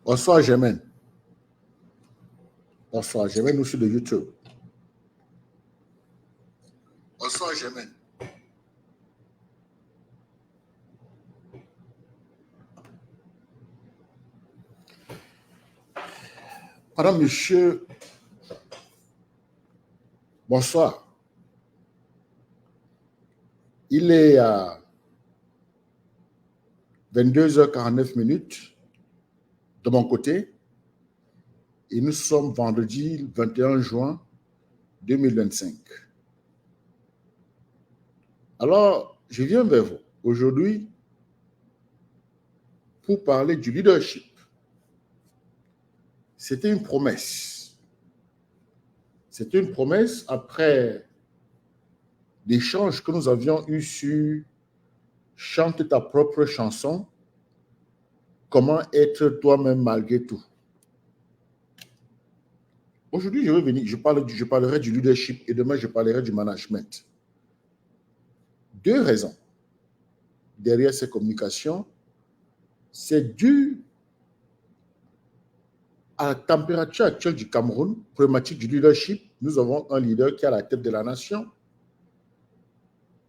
Bonsoir, Germaine. Bonsoir, Germaine, nous sur de YouTube. Bonsoir, Germaine. Madame, monsieur, bonsoir. Il est à 22h49 de mon côté et nous sommes vendredi 21 juin 2025. Alors, je viens vers vous aujourd'hui pour parler du leadership. C'était une promesse. C'était une promesse après l'échange que nous avions eu sur Chante ta propre chanson, comment être toi-même malgré tout. Aujourd'hui, je parlerai du leadership et demain, je parlerai du management. Deux raisons derrière ces communications. C'est dû à la température actuelle du Cameroun, problématique du leadership. Nous avons un leader qui est à la tête de la nation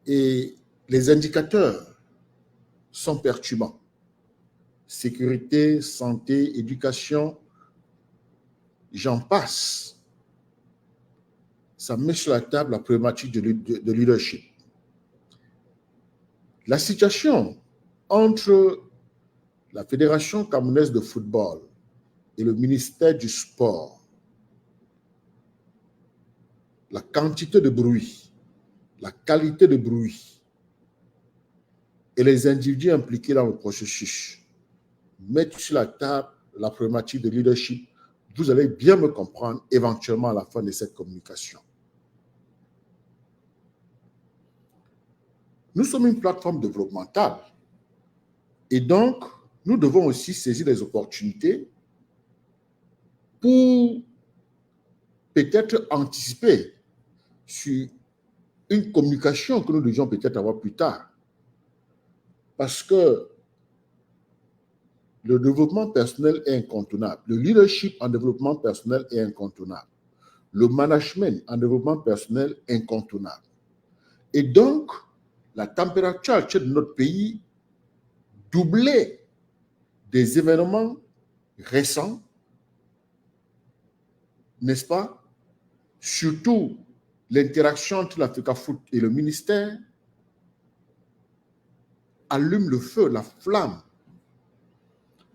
et les indicateurs sont perturbants. Sécurité, santé, éducation, j'en passe. Ça met sur la table la problématique de leadership. La situation entre la Fédération camerounaise de football et le ministère du Sport, la quantité de bruit, la qualité de bruit et les individus impliqués dans le processus mettent sur la table la problématique de leadership. Vous allez bien me comprendre éventuellement à la fin de cette communication. Nous sommes une plateforme développementale et donc nous devons aussi saisir les opportunités pour peut-être anticiper sur une communication que nous devions peut-être avoir plus tard. Parce que le développement personnel est incontournable. Le leadership en développement personnel est incontournable. Le management en développement personnel est incontournable. Et donc, la température actuelle de notre pays, doublée des événements récents, n'est-ce pas? Surtout l'interaction entre l'Africa Foot et le ministère, allume le feu, la flamme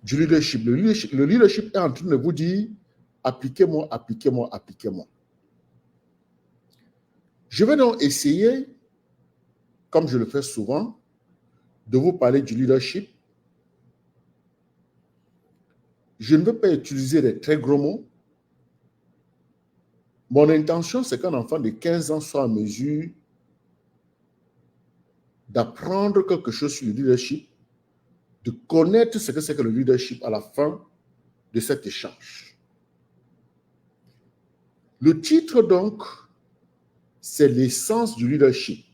du leadership. Le leadership est en train de vous dire appliquez-moi, appliquez-moi, appliquez-moi. Je vais donc essayer, comme je le fais souvent, de vous parler du leadership. Je ne veux pas utiliser des très gros mots. Mon intention, c'est qu'un enfant de 15 ans soit en mesure d'apprendre quelque chose sur le leadership, de connaître ce que c'est que le leadership à la fin de cet échange. Le titre, donc, c'est l'essence du leadership.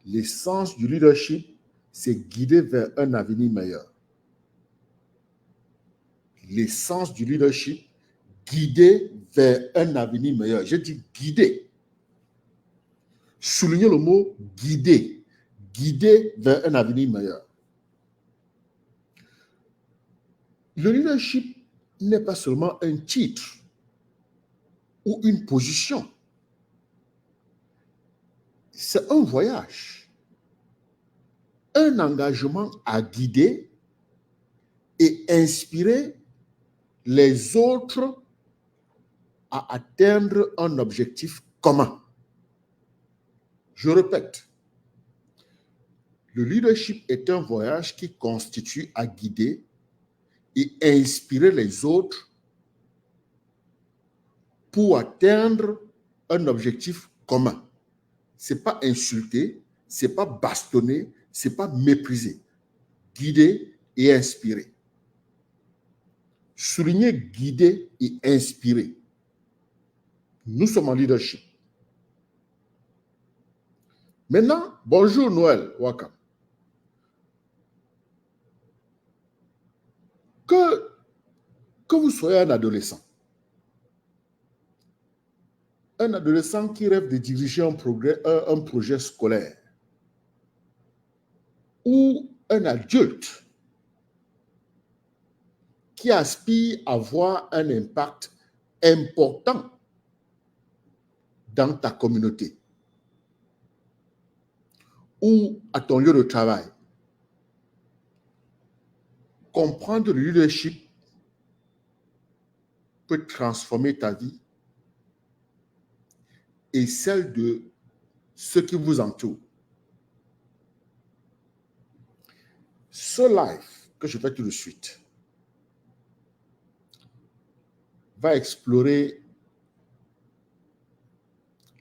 L'essence du leadership, c'est guider vers un avenir meilleur. L'essence du leadership, guider vers un avenir meilleur. Je dis guider. Soulignez le mot guider. Guider vers un avenir meilleur. Le leadership n'est pas seulement un titre ou une position. C'est un voyage, un engagement à guider et inspirer les autres à atteindre un objectif commun. Je répète, le leadership est un voyage qui constitue à guider et inspirer les autres pour atteindre un objectif commun. Ce n'est pas insulter, ce n'est pas bastonner, ce n'est pas mépriser. Guider et inspirer. Souligner, guider et inspirer. Nous sommes en leadership. Maintenant, bonjour Noël Wakam. Que vous soyez un adolescent qui rêve de diriger un projet scolaire, ou un adulte qui aspire à avoir un impact important dans ta communauté ou à ton lieu de travail, comprendre le leadership peut transformer ta vie et celle de ceux qui vous entourent. Ce live que je fais tout de suite va explorer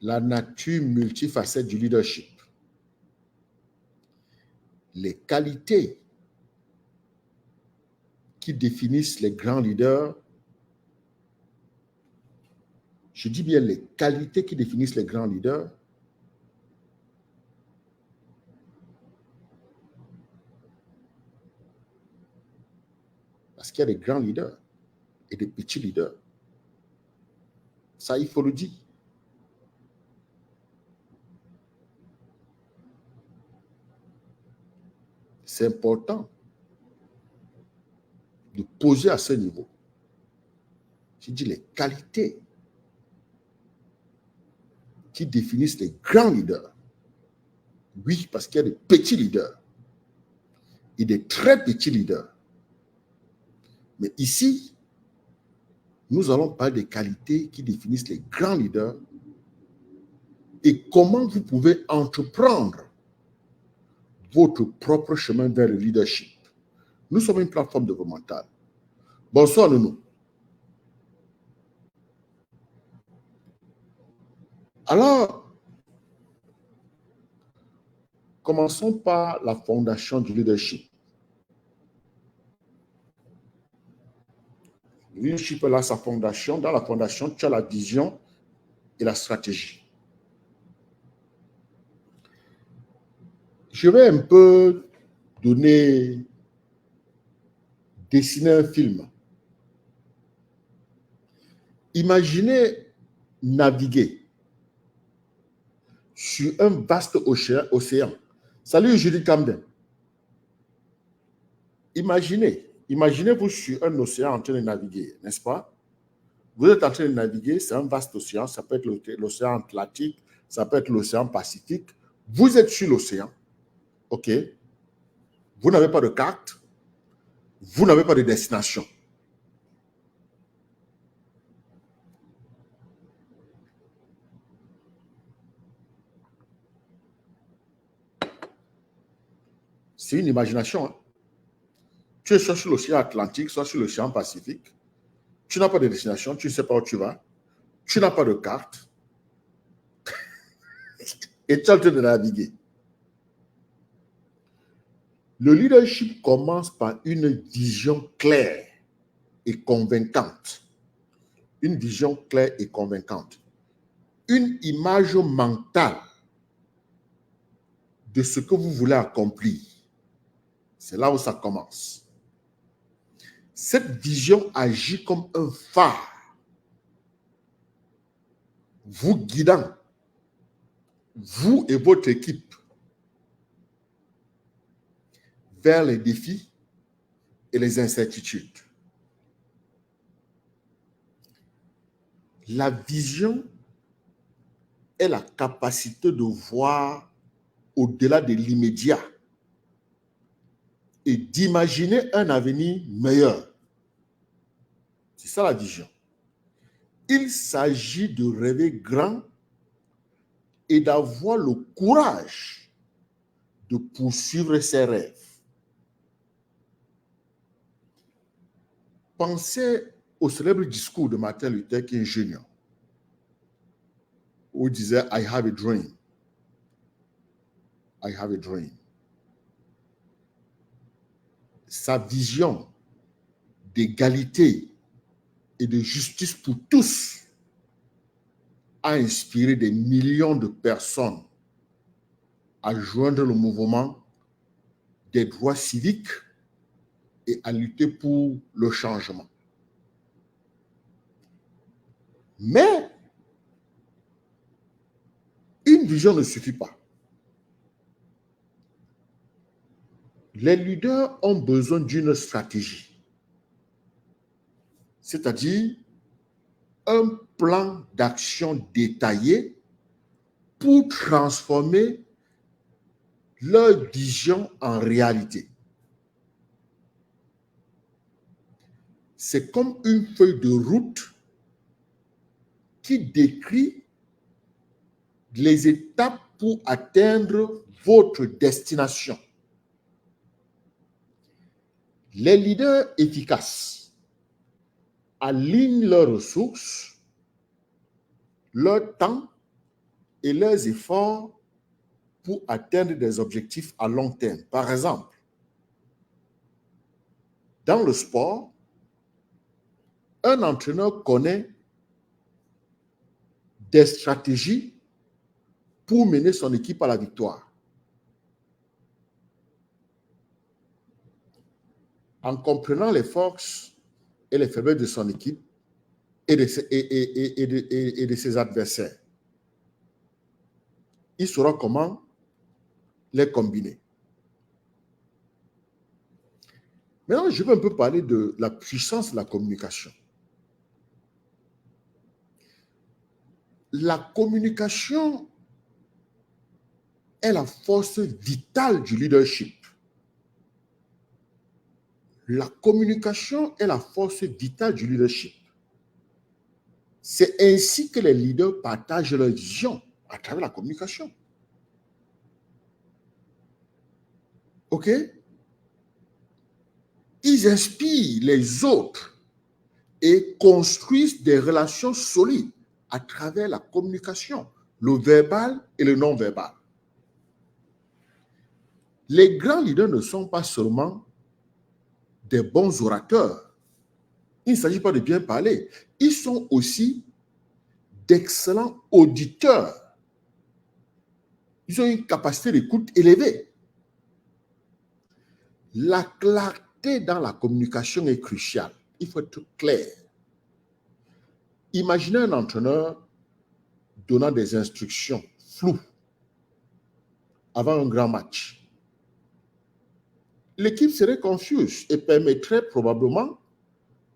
la nature multifacette du leadership, les qualités qui définissent les grands leaders. Je dis bien les qualités qui définissent les grands leaders. Parce qu'il y a des grands leaders et des petits leaders. Ça, il faut le dire. C'est important de poser à ce niveau. Je dis les qualités qui définissent les grands leaders. Oui, parce qu'il y a des petits leaders et des très petits leaders. Mais ici, nous allons parler des qualités qui définissent les grands leaders et comment vous pouvez entreprendre votre propre chemin vers le leadership. Nous sommes une plateforme développementale. Bonsoir, Nounou. Alors, commençons par la fondation du leadership. Le leadership a sa fondation. Dans la fondation, tu as la vision et la stratégie. Je vais un peu dessiner un film. Imaginez naviguer sur un vaste océan. Salut Julie Camden. Imaginez-vous sur un océan en train de naviguer, n'est-ce pas? Vous êtes en train de naviguer, c'est un vaste océan, ça peut être l'océan Atlantique, ça peut être l'océan Pacifique. Vous êtes sur l'océan, ok? Vous n'avez pas de carte, vous n'avez pas de destination. C'est une imagination. Hein? Tu es soit sur l'océan Atlantique, soit sur l'océan Pacifique. Tu n'as pas de destination, tu ne sais pas où tu vas. Tu n'as pas de carte. Et tu es en train de naviguer. Le leadership commence par une vision claire et convaincante. Une vision claire et convaincante. Une image mentale de ce que vous voulez accomplir. C'est là où ça commence. Cette vision agit comme un phare, vous guidant, vous et votre équipe, vers les défis et les incertitudes. La vision est la capacité de voir au-delà de l'immédiat et d'imaginer un avenir meilleur. C'est ça la vision. Il s'agit de rêver grand et d'avoir le courage de poursuivre ses rêves. Pensez au célèbre discours de Martin Luther King Jr. où il disait « I have a dream ». I have a dream. Sa vision d'égalité et de justice pour tous a inspiré des millions de personnes à joindre le mouvement des droits civiques et à lutter pour le changement. Mais une vision ne suffit pas. Les leaders ont besoin d'une stratégie, c'est-à-dire un plan d'action détaillé pour transformer leur vision en réalité. C'est comme une feuille de route qui décrit les étapes pour atteindre votre destination. Les leaders efficaces alignent leurs ressources, leur temps et leurs efforts pour atteindre des objectifs à long terme. Par exemple, dans le sport, un entraîneur connaît des stratégies pour mener son équipe à la victoire. En comprenant les forces et les faiblesses de son équipe et de ses adversaires, il saura comment les combiner. Maintenant, je vais un peu parler de la puissance de la communication. La communication est la force vitale du leadership. La communication est la force vitale du leadership. C'est ainsi que les leaders partagent leur vision à travers la communication. OK? Ils inspirent les autres et construisent des relations solides à travers la communication, le verbal et le non-verbal. Les grands leaders ne sont pas seulement des bons orateurs. Il ne s'agit pas de bien parler. Ils sont aussi d'excellents auditeurs. Ils ont une capacité d'écoute élevée. La clarté dans la communication est cruciale. Il faut être clair. Imaginez un entraîneur donnant des instructions floues avant un grand match. L'équipe serait confuse et permettrait probablement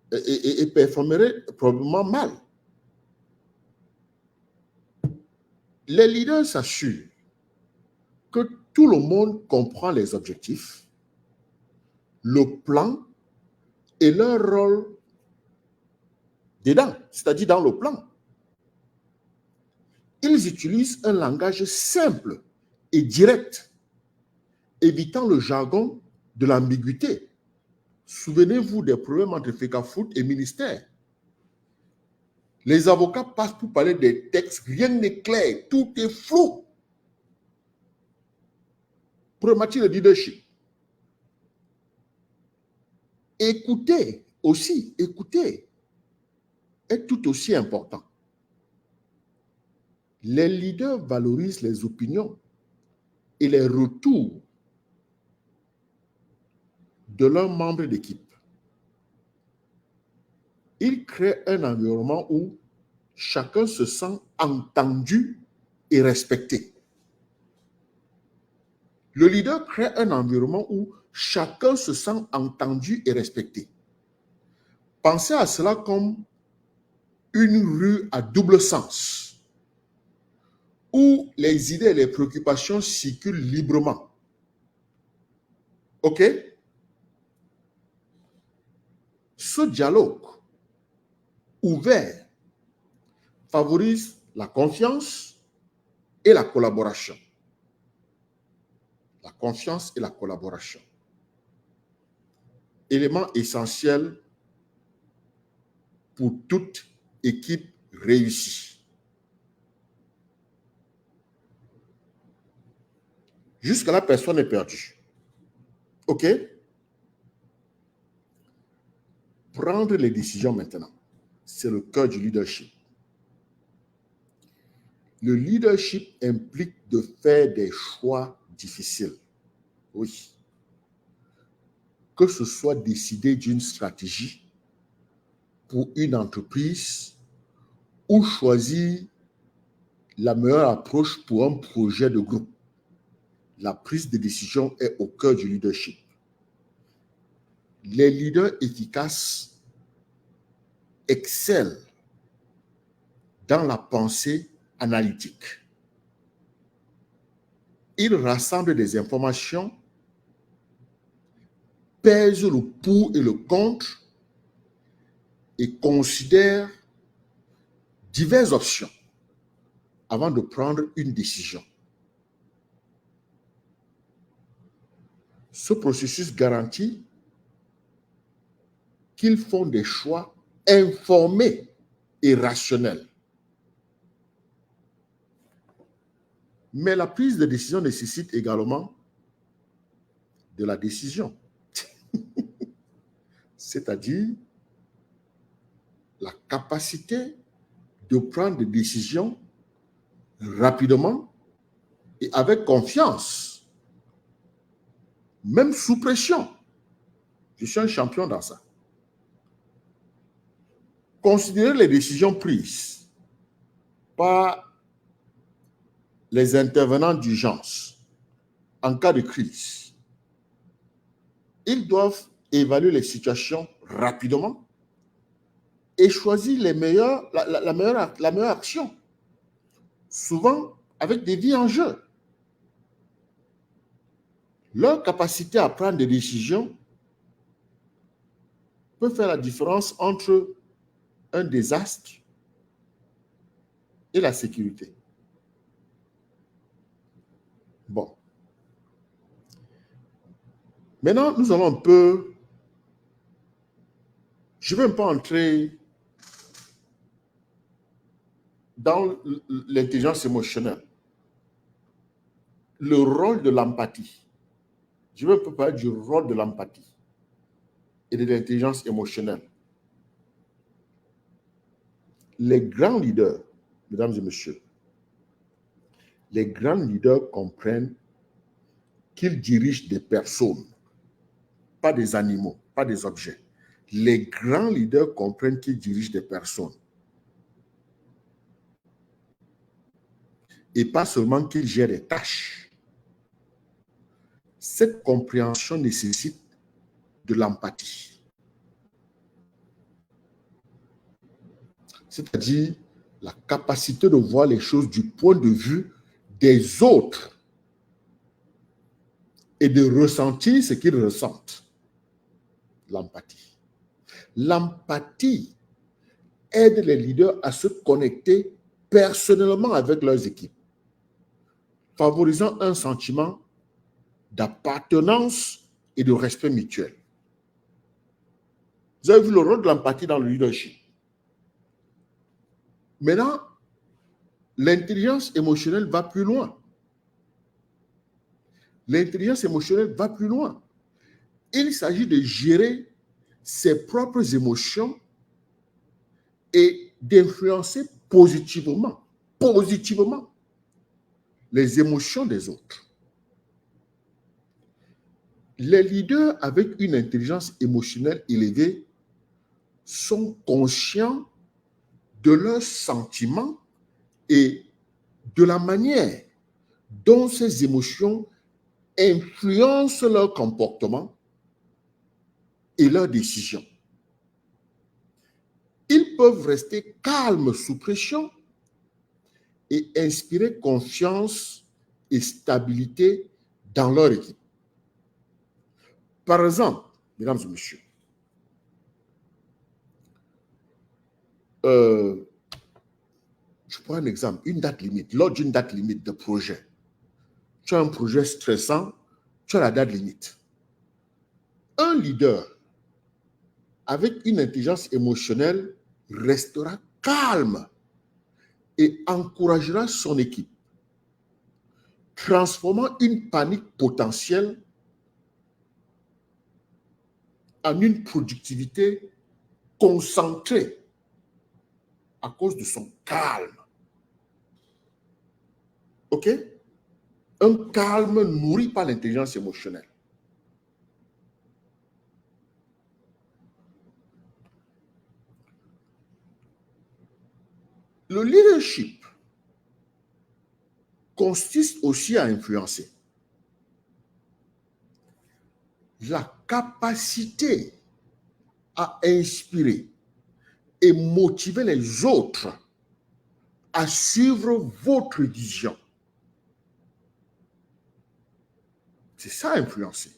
et performerait probablement mal. Les leaders s'assurent que tout le monde comprend les objectifs, le plan et leur rôle dedans, c'est-à-dire dans le plan. Ils utilisent un langage simple et direct, évitant le jargon de l'ambiguïté. Souvenez-vous des problèmes entre FECAFOOT et ministère. Les avocats passent pour parler des textes, rien n'est clair, tout est flou. Problématique de leadership. Écoutez est tout aussi important. Les leaders valorisent les opinions et les retours de leurs membres d'équipe. Ils créent un environnement où chacun se sent entendu et respecté. Le leader crée un environnement où chacun se sent entendu et respecté. Pensez à cela comme une rue à double sens, où les idées et les préoccupations circulent librement. OK? Ce dialogue ouvert favorise la confiance et la collaboration. La confiance et la collaboration. Élément essentiel pour toute équipe réussie. Jusqu'à là, personne n'est perdu. OK? Prendre les décisions maintenant, c'est le cœur du leadership. Le leadership implique de faire des choix difficiles. Oui. que ce soit décider d'une stratégie pour une entreprise ou choisir la meilleure approche pour un projet de groupe. La prise de décision est au cœur du leadership. Les leaders efficaces excellent dans la pensée analytique. Ils rassemblent des informations, pèsent le pour et le contre et considèrent diverses options avant de prendre une décision. Ce processus garantit qu'ils font des choix informés et rationnels. Mais la prise de décision nécessite également de la décision, c'est-à-dire la capacité de prendre des décisions rapidement et avec confiance, même sous pression. Je suis un champion dans ça. Considérez les décisions prises par les intervenants d'urgence en cas de crise. Ils doivent évaluer les situations rapidement et choisir la meilleure action, souvent avec des vies en jeu. Leur capacité à prendre des décisions peut faire la différence entre un désastre et la sécurité. Bon. Maintenant, nous allons un peu... Je ne vais pas entrer dans l'intelligence émotionnelle. Le rôle de l'empathie. Je vais un peu parler du rôle de l'empathie et de l'intelligence émotionnelle. Les grands leaders, mesdames et messieurs, les grands leaders comprennent qu'ils dirigent des personnes, pas des animaux, pas des objets. Les grands leaders comprennent qu'ils dirigent des personnes. Et pas seulement qu'ils gèrent des tâches. Cette compréhension nécessite de l'empathie. C'est-à-dire la capacité de voir les choses du point de vue des autres et de ressentir ce qu'ils ressentent. L'empathie. L'empathie aide les leaders à se connecter personnellement avec leurs équipes, favorisant un sentiment d'appartenance et de respect mutuel. Vous avez vu le rôle de l'empathie dans le leadership. Maintenant, l'intelligence émotionnelle va plus loin. L'intelligence émotionnelle va plus loin. Il s'agit de gérer ses propres émotions et d'influencer positivement les émotions des autres. Les leaders avec une intelligence émotionnelle élevée sont conscients de leurs sentiments et de la manière dont ces émotions influencent leur comportement et leurs décisions. Ils peuvent rester calmes sous pression et inspirer confiance et stabilité dans leur équipe. Par exemple, mesdames et messieurs, je prends un exemple, une date limite. Lors d'une date limite de projet, tu as un projet stressant, tu as la date limite. Un leader avec une intelligence émotionnelle restera calme et encouragera son équipe, transformant une panique potentielle en une productivité concentrée à cause de son calme. OK? Un calme nourri par l'intelligence émotionnelle. Le leadership consiste aussi à influencer. La capacité à inspirer et motiver les autres à suivre votre vision. C'est ça, influencer.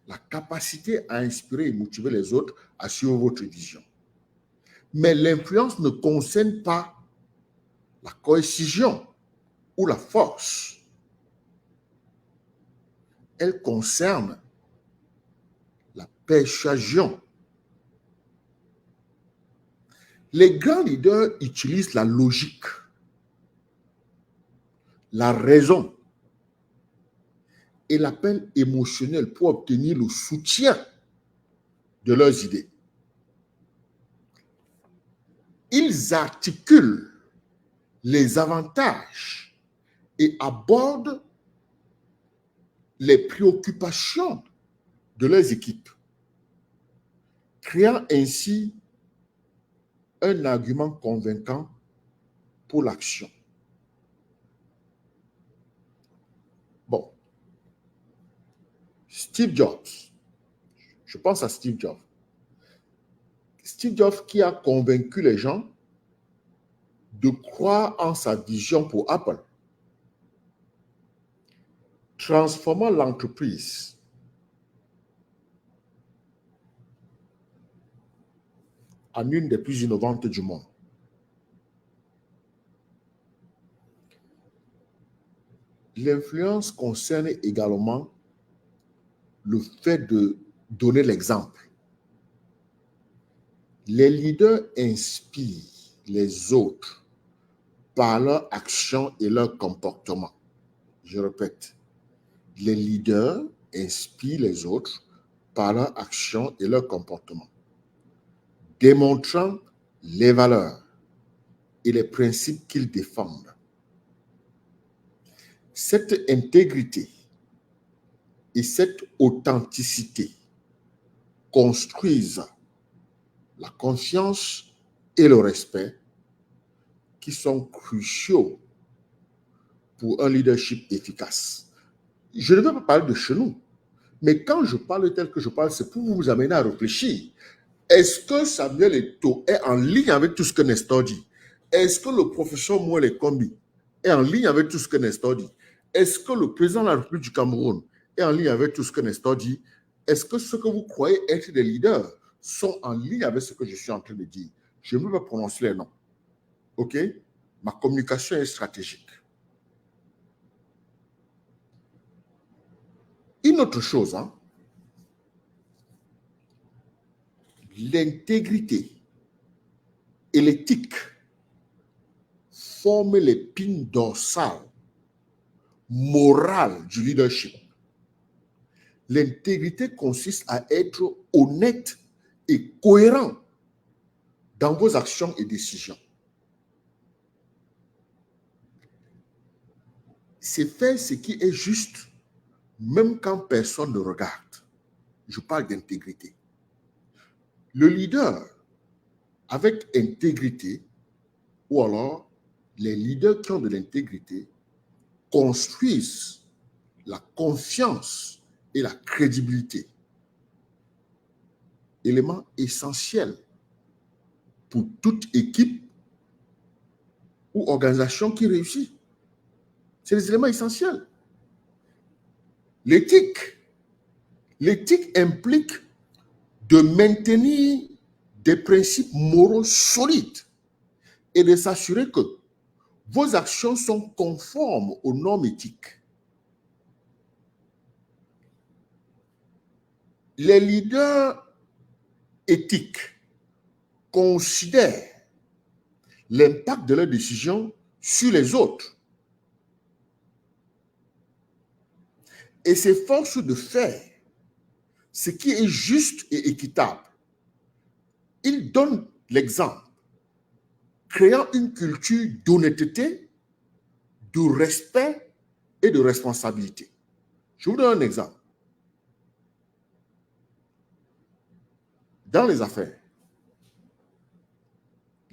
La capacité à inspirer et motiver les autres à suivre votre vision. Mais l'influence ne concerne pas la cohésion ou la force. Elle concerne la persuasion. Les grands leaders utilisent la logique, la raison et l'appel émotionnel pour obtenir le soutien de leurs idées. Ils articulent les avantages et abordent les préoccupations de leurs équipes, créant ainsi un argument convaincant pour l'action. Bon, Steve Jobs, je pense à Steve Jobs. Steve Jobs qui a convaincu les gens de croire en sa vision pour Apple, transformant l'entreprise en une des plus innovantes du monde. L'influence concerne également le fait de donner l'exemple. Les leaders inspirent les autres par leur action et leur comportement. Je répète, les leaders inspirent les autres par leur action et leur comportement, démontrant les valeurs et les principes qu'ils défendent. Cette intégrité et cette authenticité construisent la confiance et le respect qui sont cruciaux pour un leadership efficace. Je ne veux pas parler de chez nous, mais quand je parle tel que je parle, c'est pour vous amener à réfléchir. Est-ce que Samuel Eto'o est en ligne avec tout ce que Nestor dit? Est-ce que le professeur Moelle Kombi est en ligne avec tout ce que Nestor dit? Est-ce que le président de la République du Cameroun est en ligne avec tout ce que Nestor dit? Est-ce que ce que vous croyez être des leaders sont en ligne avec ce que je suis en train de dire? Je ne veux pas prononcer les noms. OK? Ma communication est stratégique. Une autre chose, l'intégrité et l'éthique forment l'épine dorsale morale du leadership. L'intégrité consiste à être honnête et cohérent dans vos actions et décisions. C'est faire ce qui est juste, même quand personne ne regarde. Je parle d'intégrité. Le leader, avec intégrité, ou alors les leaders qui ont de l'intégrité, construisent la confiance et la crédibilité. Élément essentiel pour toute équipe ou organisation qui réussit. C'est les éléments essentiels. L'éthique. L'éthique implique de maintenir des principes moraux solides et de s'assurer que vos actions sont conformes aux normes éthiques. Les leaders éthiques considèrent l'impact de leurs décisions sur les autres et s'efforcent de faire ce qui est juste et équitable. Ils donnent l'exemple, créant une culture d'honnêteté, de respect et de responsabilité. Je vous donne un exemple. Dans les affaires,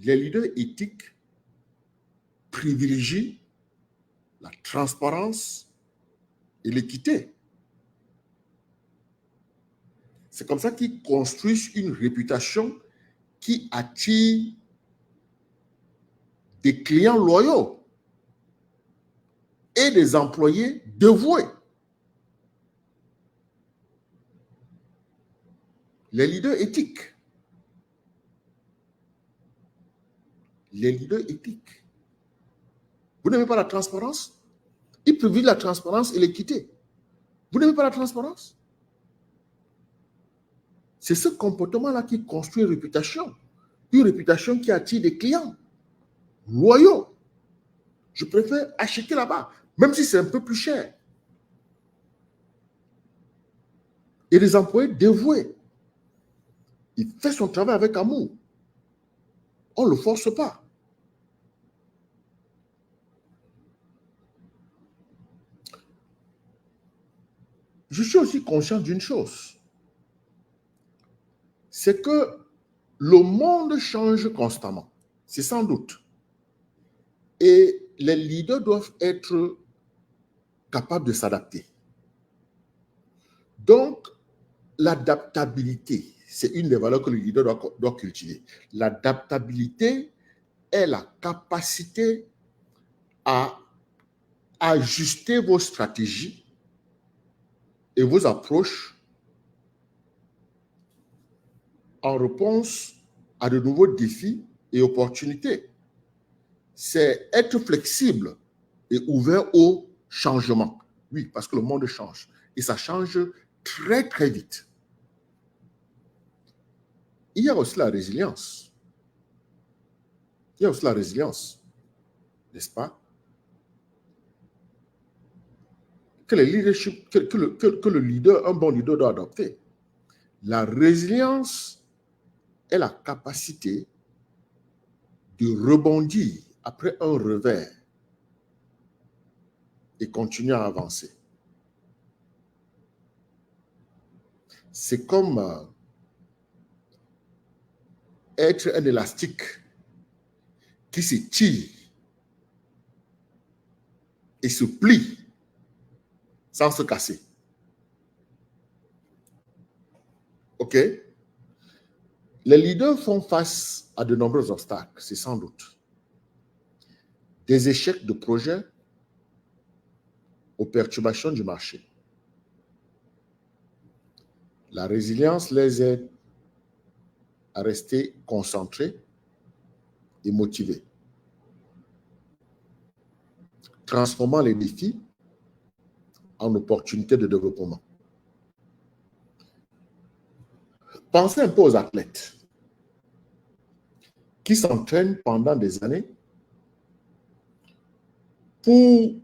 les leaders éthiques privilégient la transparence et l'équité. C'est comme ça qu'ils construisent une réputation qui attire des clients loyaux et des employés dévoués. Les leaders éthiques. Les leaders éthiques. Vous n'aimez pas la transparence? Ils privilégient la transparence et l'équité. Vous n'aimez pas la transparence? C'est ce comportement-là qui construit une réputation qui attire des clients loyaux. Je préfère acheter là-bas, même si c'est un peu plus cher. Et les employés dévoués. Il fait son travail avec amour. On ne le force pas. Je suis aussi conscient d'une chose. C'est que le monde change constamment. C'est sans doute. Et les leaders doivent être capables de s'adapter. Donc, l'adaptabilité, c'est une des valeurs que le leader doit cultiver. L'adaptabilité est la capacité à ajuster vos stratégies et vos approches en réponse à de nouveaux défis et opportunités. C'est être flexible et ouvert au changement. Oui, parce que le monde change. Et ça change très, très vite. Il y a aussi la résilience. Il y a aussi la résilience, n'est-ce pas? Que le leadership, que le leader, un bon leader doit adopter. La résilience est la capacité de rebondir après un revers et continuer à avancer. C'est comme être un élastique qui se tire et se plie sans se casser. OK? Les leaders font face à de nombreux obstacles, c'est sans doute. Des échecs de projets aux perturbations du marché. La résilience les aide à rester concentrés et motivés, transformant les défis en opportunités de développement. Pensez un peu aux athlètes qui s'entraînent pendant des années pour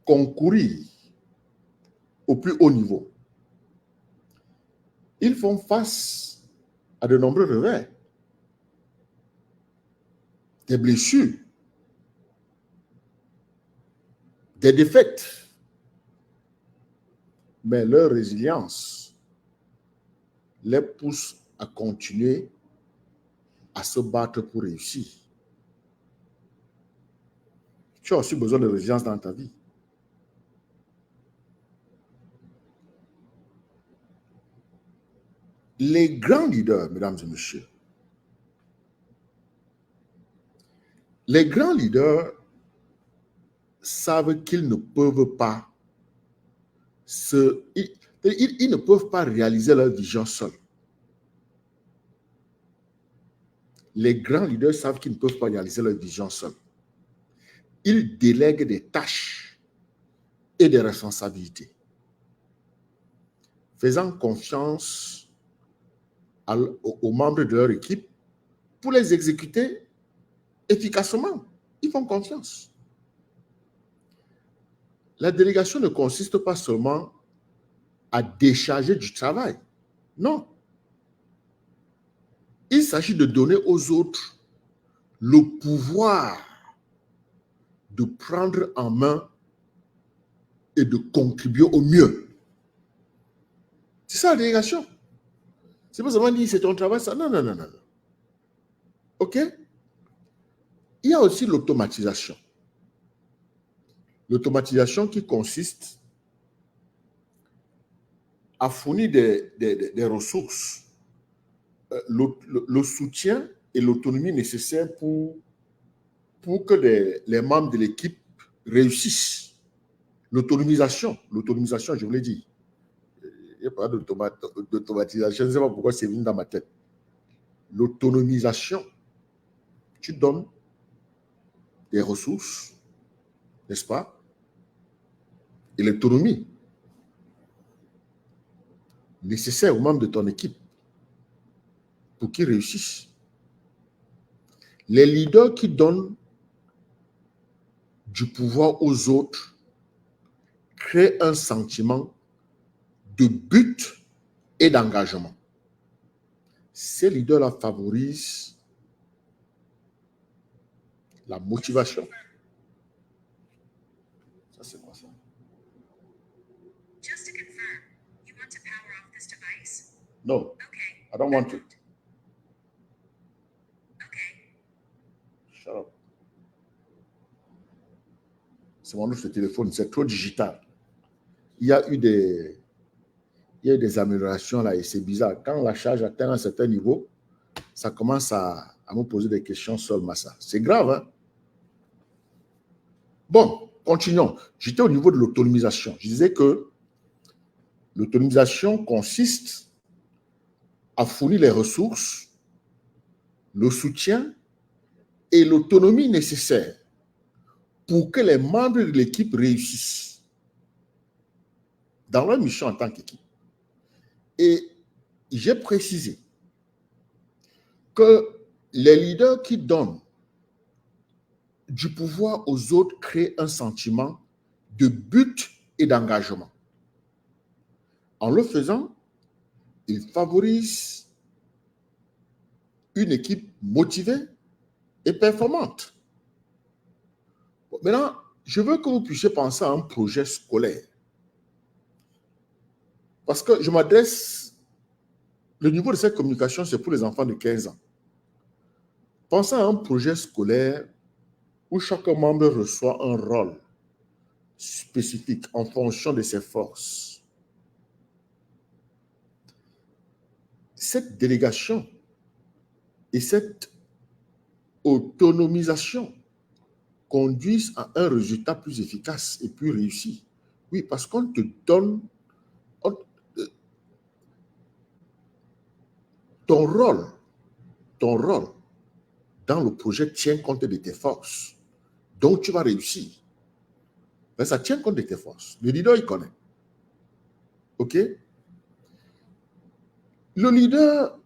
concourir au plus haut niveau. Ils font face à de nombreux revers, des blessures, des défaites. Mais leur résilience les pousse à continuer à se battre pour réussir. Tu as aussi besoin de résilience dans ta vie. Les grands leaders, mesdames et messieurs, les grands leaders savent qu'ils ne peuvent pas ils ne peuvent pas réaliser leur vision seuls. Les grands leaders savent qu'ils ne peuvent pas réaliser leur vision seuls. Ils délèguent des tâches et des responsabilités, faisant confiance aux membres de leur équipe pour les exécuter efficacement. Ils font confiance. La délégation ne consiste pas seulement à décharger du travail. Non. Il s'agit de donner aux autres le pouvoir de prendre en main et de contribuer au mieux. C'est ça la délégation. C'est pas seulement dire c'est ton travail, ça. Non. OK? Il y a aussi l'automatisation. L'automatisation qui consiste à fournir des ressources, le soutien et l'autonomie nécessaires pour que les membres de l'équipe réussissent. L'autonomisation, je vous l'ai dit. Il n'y a pas d'automatisation, je ne sais pas pourquoi c'est venu dans ma tête. L'autonomisation, tu donnes des ressources, n'est-ce pas? Et l'autonomie nécessaire aux membres de ton équipe pour qu'ils réussissent. Les leaders qui donnent du pouvoir aux autres créent un sentiment de but et d'engagement. Ces leaders-là favorisent la motivation. Ça, c'est quoi ça? Just to confirm, you want to power off this device? No, okay. I don't want to. Okay. Shut up. C'est mon autre téléphone, c'est trop digital. Il y a eu des améliorations là et c'est bizarre. Quand la charge atteint un certain niveau, ça commence à me poser des questions sur le massa. C'est grave, hein? Bon, continuons. J'étais au niveau de l'autonomisation. Je disais que l'autonomisation consiste à fournir les ressources, le soutien et l'autonomie nécessaires pour que les membres de l'équipe réussissent dans leur mission en tant qu'équipe. Et j'ai précisé que les leaders qui donnent du pouvoir aux autres créent un sentiment de but et d'engagement. En le faisant, ils favorisent une équipe motivée et performante. Bon, maintenant, je veux que vous puissiez penser à un projet scolaire. Parce que je m'adresse, le niveau de cette communication, c'est pour les enfants de 15 ans. Pensez à un projet scolaire où chaque membre reçoit un rôle spécifique en fonction de ses forces. Cette délégation et cette autonomisation conduisent à un résultat plus efficace et plus réussi. Oui, parce qu'on te donne ton rôle dans le projet tient compte de tes forces. Donc, tu vas réussir. Mais ça tient compte de tes forces. Le leader, il connaît. OK? Le leader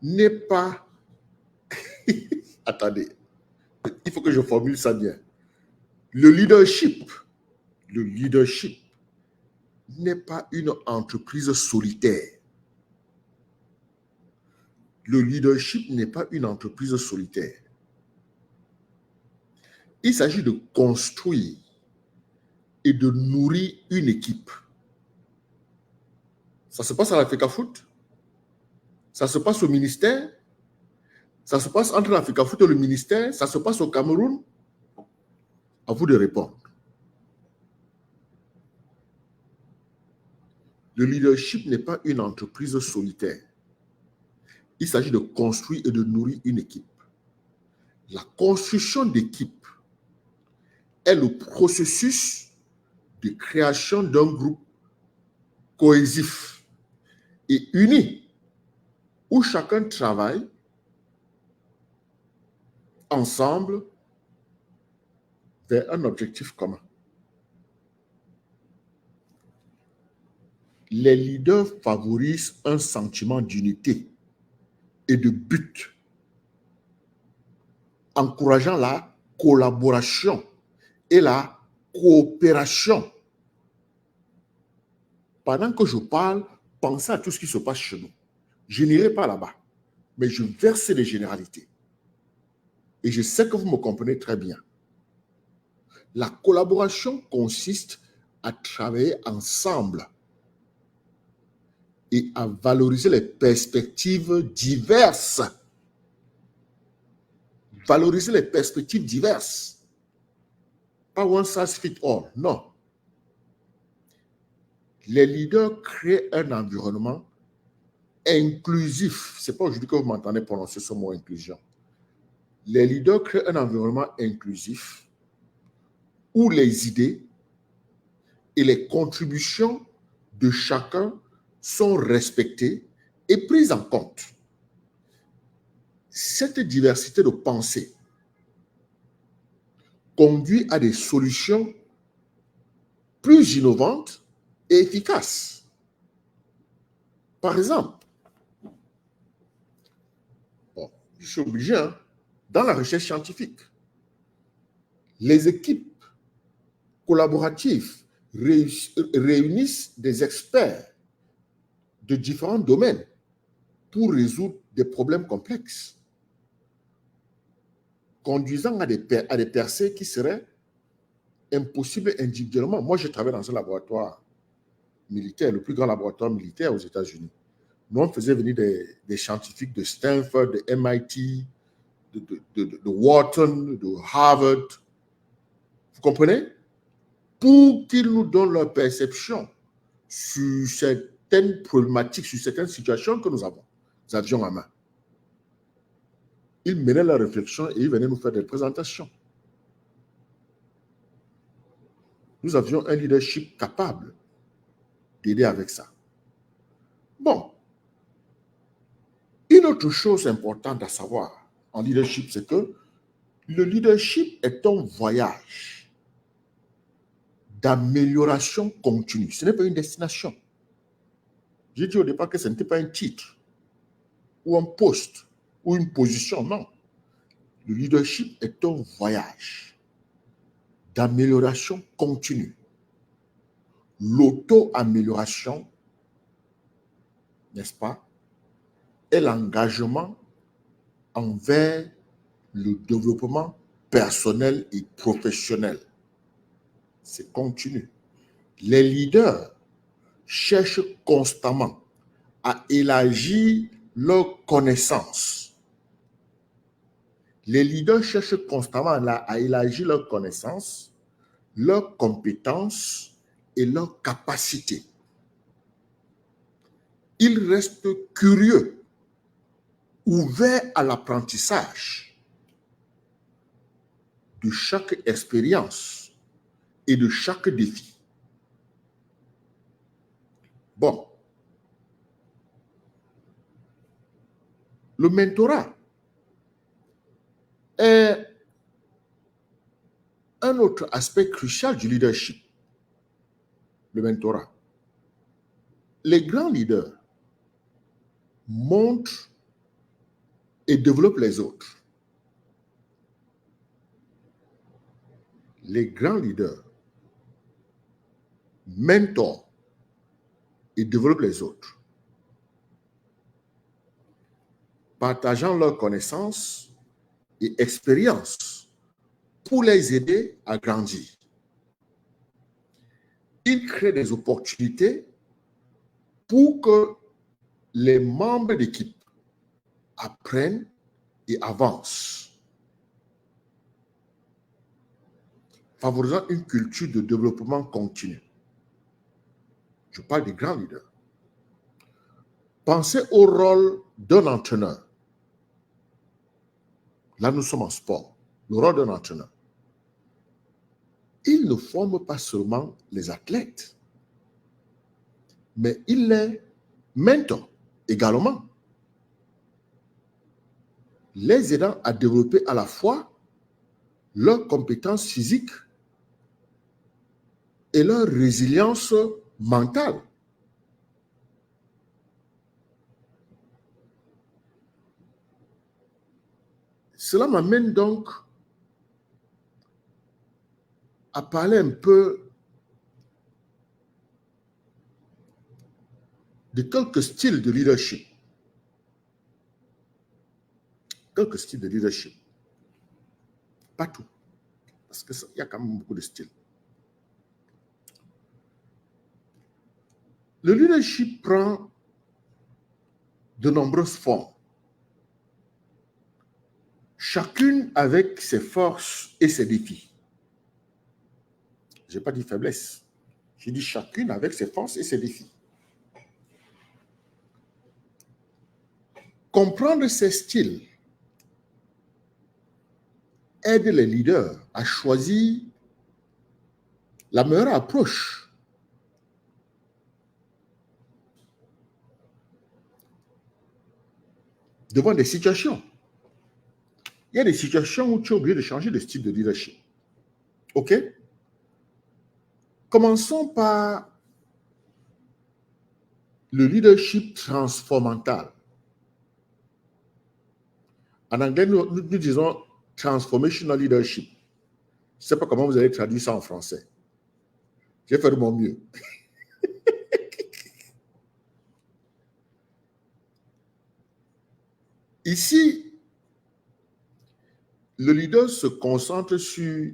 n'est pas... Attendez. Il faut que je formule ça bien. Le leadership n'est pas une entreprise solitaire. Le leadership n'est pas une entreprise solitaire. Il s'agit de construire et de nourrir une équipe. Ça se passe à l'Africa Foot, ça se passe au ministère, ça se passe entre l'Africa Foot et le ministère, ça se passe au Cameroun. À vous de répondre. Le leadership n'est pas une entreprise solitaire. Il s'agit de construire et de nourrir une équipe. La construction d'équipe est le processus de création d'un groupe cohésif et uni où chacun travaille ensemble vers un objectif commun. Les leaders favorisent un sentiment d'unité et de but, encourageant la collaboration et la coopération. Pendant que je parle, pensez à tout ce qui se passe chez nous. Je n'irai pas là-bas, mais je verse les généralités. Et je sais que vous me comprenez très bien. La collaboration consiste à travailler ensemble et à valoriser les perspectives diverses valoriser les perspectives diverses. Pas one size fit all, non. Les leaders créent un environnement inclusif. Ce n'est pas aujourd'hui que vous m'entendez prononcer ce mot inclusion. Les leaders créent un environnement inclusif où les idées et les contributions de chacun sont respectées et prises en compte. Cette diversité de pensée conduit à des solutions plus innovantes et efficaces. Par exemple, bon, je suis obligé, hein, dans la recherche scientifique, les équipes collaboratives réunissent des experts de différents domaines pour résoudre des problèmes complexes, conduisant à des percées qui seraient impossibles individuellement. Moi, je travaille dans un laboratoire militaire, le plus grand laboratoire militaire aux États-Unis. Nous, on faisait venir des scientifiques de Stanford, de MIT, de Wharton, de Harvard. Vous comprenez? Pour qu'ils nous donnent leur perception sur certaines problématiques, sur certaines situations que nous avions en main. Ils menaient la réflexion et ils venaient nous faire des présentations. Nous avions un leadership capable d'aider avec ça. Bon. Une autre chose importante à savoir en leadership, c'est que le leadership est un voyage d'amélioration continue. Ce n'est pas une destination. J'ai dit au départ que ce n'était pas un titre ou un poste ou une position, non. Le leadership est un voyage d'amélioration continue. L'auto-amélioration, n'est-ce pas, est l'engagement envers le développement personnel et professionnel. C'est continu. Les leaders cherchent constamment à élargir leurs connaissances. Les leaders cherchent constamment à élargir leurs connaissances, leurs compétences et leurs capacités. Ils restent curieux, ouverts à l'apprentissage de chaque expérience et de chaque défi. Bon. Le mentorat est un autre aspect crucial du leadership. Le mentorat. Les grands leaders montrent et développent les autres. Les grands leaders mentorent et développent les autres, partageant leurs connaissances et expériences pour les aider à grandir. Ils créent des opportunités pour que les membres d'équipe apprennent et avancent, favorisant une culture de développement continu. Je parle des grands leaders. Pensez au rôle d'un entraîneur. Là, nous sommes en sport. Le rôle d'un entraîneur. Il ne forme pas seulement les athlètes, mais il les mentor également, les aidant à développer à la fois leurs compétences physiques et leur résilience mentale. Cela m'amène donc à parler un peu de quelques styles de leadership. Quelques styles de leadership. Pas tout. Parce qu'il y a quand même beaucoup de styles. Le leadership prend de nombreuses formes. chacune avec ses forces et ses défis. Je n'ai pas dit faiblesse. J'ai dit chacune avec ses forces et ses défis. Comprendre ces styles aide les leaders à choisir la meilleure approche devant des situations. Il y a des situations où tu es obligé de changer de style de leadership. OK? Commençons par le leadership transformental. En anglais, nous disons transformational leadership. Je ne sais pas comment vous allez traduire ça en français. J'ai fait de mon mieux. Ici, le leader se concentre sur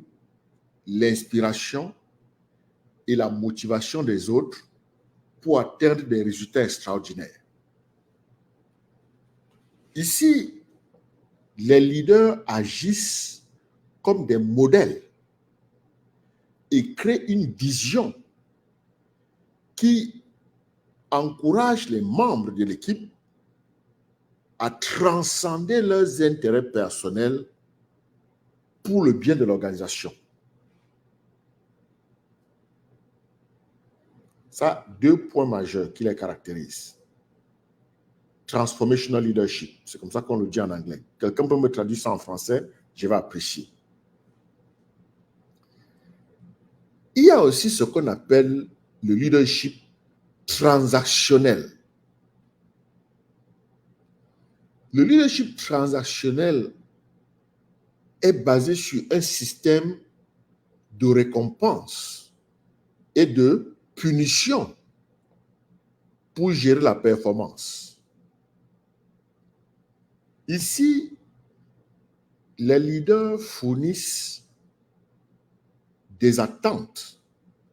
l'inspiration et la motivation des autres pour atteindre des résultats extraordinaires. Ici, les leaders agissent comme des modèles et créent une vision qui encourage les membres de l'équipe à transcender leurs intérêts personnels pour le bien de l'organisation. Ça, 2 points majeurs qui les caractérisent. Transformational leadership, c'est comme ça qu'on le dit en anglais. Quelqu'un peut me traduire ça en français, je vais apprécier. Il y a aussi ce qu'on appelle le leadership transactionnel. Le leadership transactionnel est basé sur un système de récompense et de punition pour gérer la performance. Ici, les leaders fournissent des attentes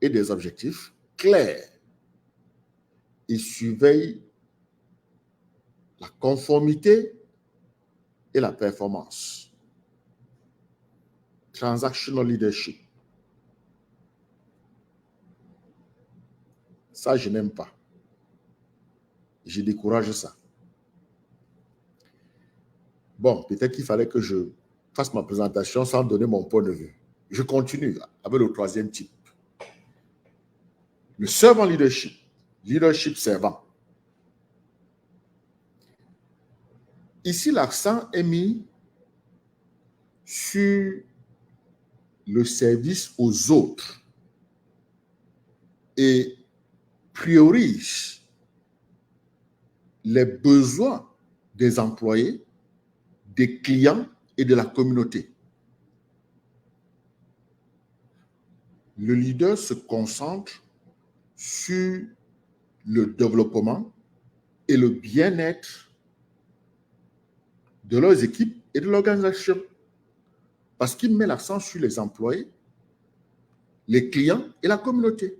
et des objectifs clairs et surveillent la conformité et la performance. Transactional leadership. Ça, je n'aime pas. Je décourage ça. Bon, peut-être qu'il fallait que je fasse ma présentation sans donner mon point de vue. Je continue avec le 3e type. Le servant leadership. Leadership servant. Ici, l'accent est mis sur le service aux autres et priorise les besoins des employés, des clients et de la communauté. Le leader se concentre sur le développement et le bien-être de leurs équipes et de l'organisation. Parce qu'il met l'accent sur les employés, les clients et la communauté.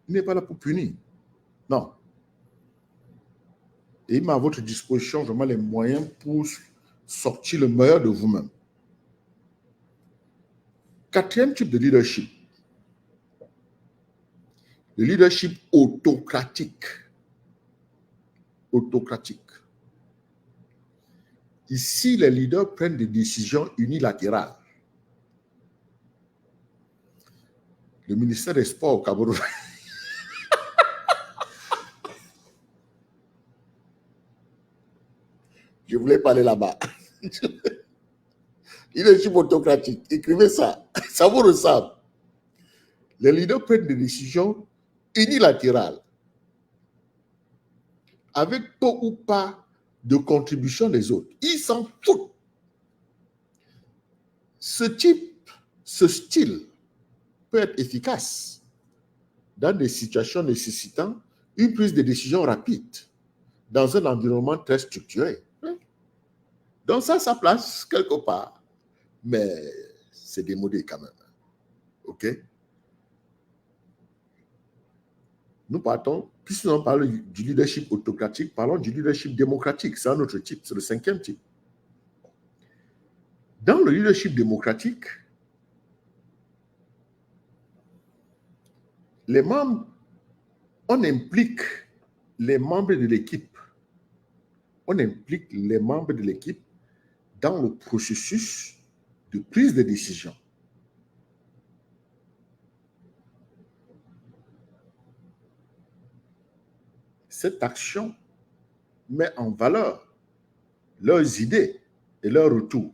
Il n'est pas là pour punir. Non. Et il met à votre disposition vraiment les moyens pour sortir le meilleur de vous-même. 4e type de leadership. Le leadership autocratique. Autocratique. Ici, les leaders prennent des décisions unilatérales. Le ministère des Sports au Cameroun. Je voulais parler là-bas. Leadership autocratique. Écrivez ça. Ça vous ressemble. Les leaders prennent des décisions unilatérales avec peu ou pas de contribution des autres. Ils s'en foutent. Ce style peut être efficace dans des situations nécessitant une prise de décision rapide dans un environnement très structuré. Donc ça a sa place quelque part, mais c'est démodé quand même. OK? Nous partons, puisque nous parlons du leadership autocratique, parlons du leadership démocratique. C'est un autre type, c'est le 5e type. Dans le leadership démocratique, les membres, on implique les membres de l'équipe. On implique les membres de l'équipe dans le processus de prise de décision. Cette action met en valeur leurs idées et leurs retours.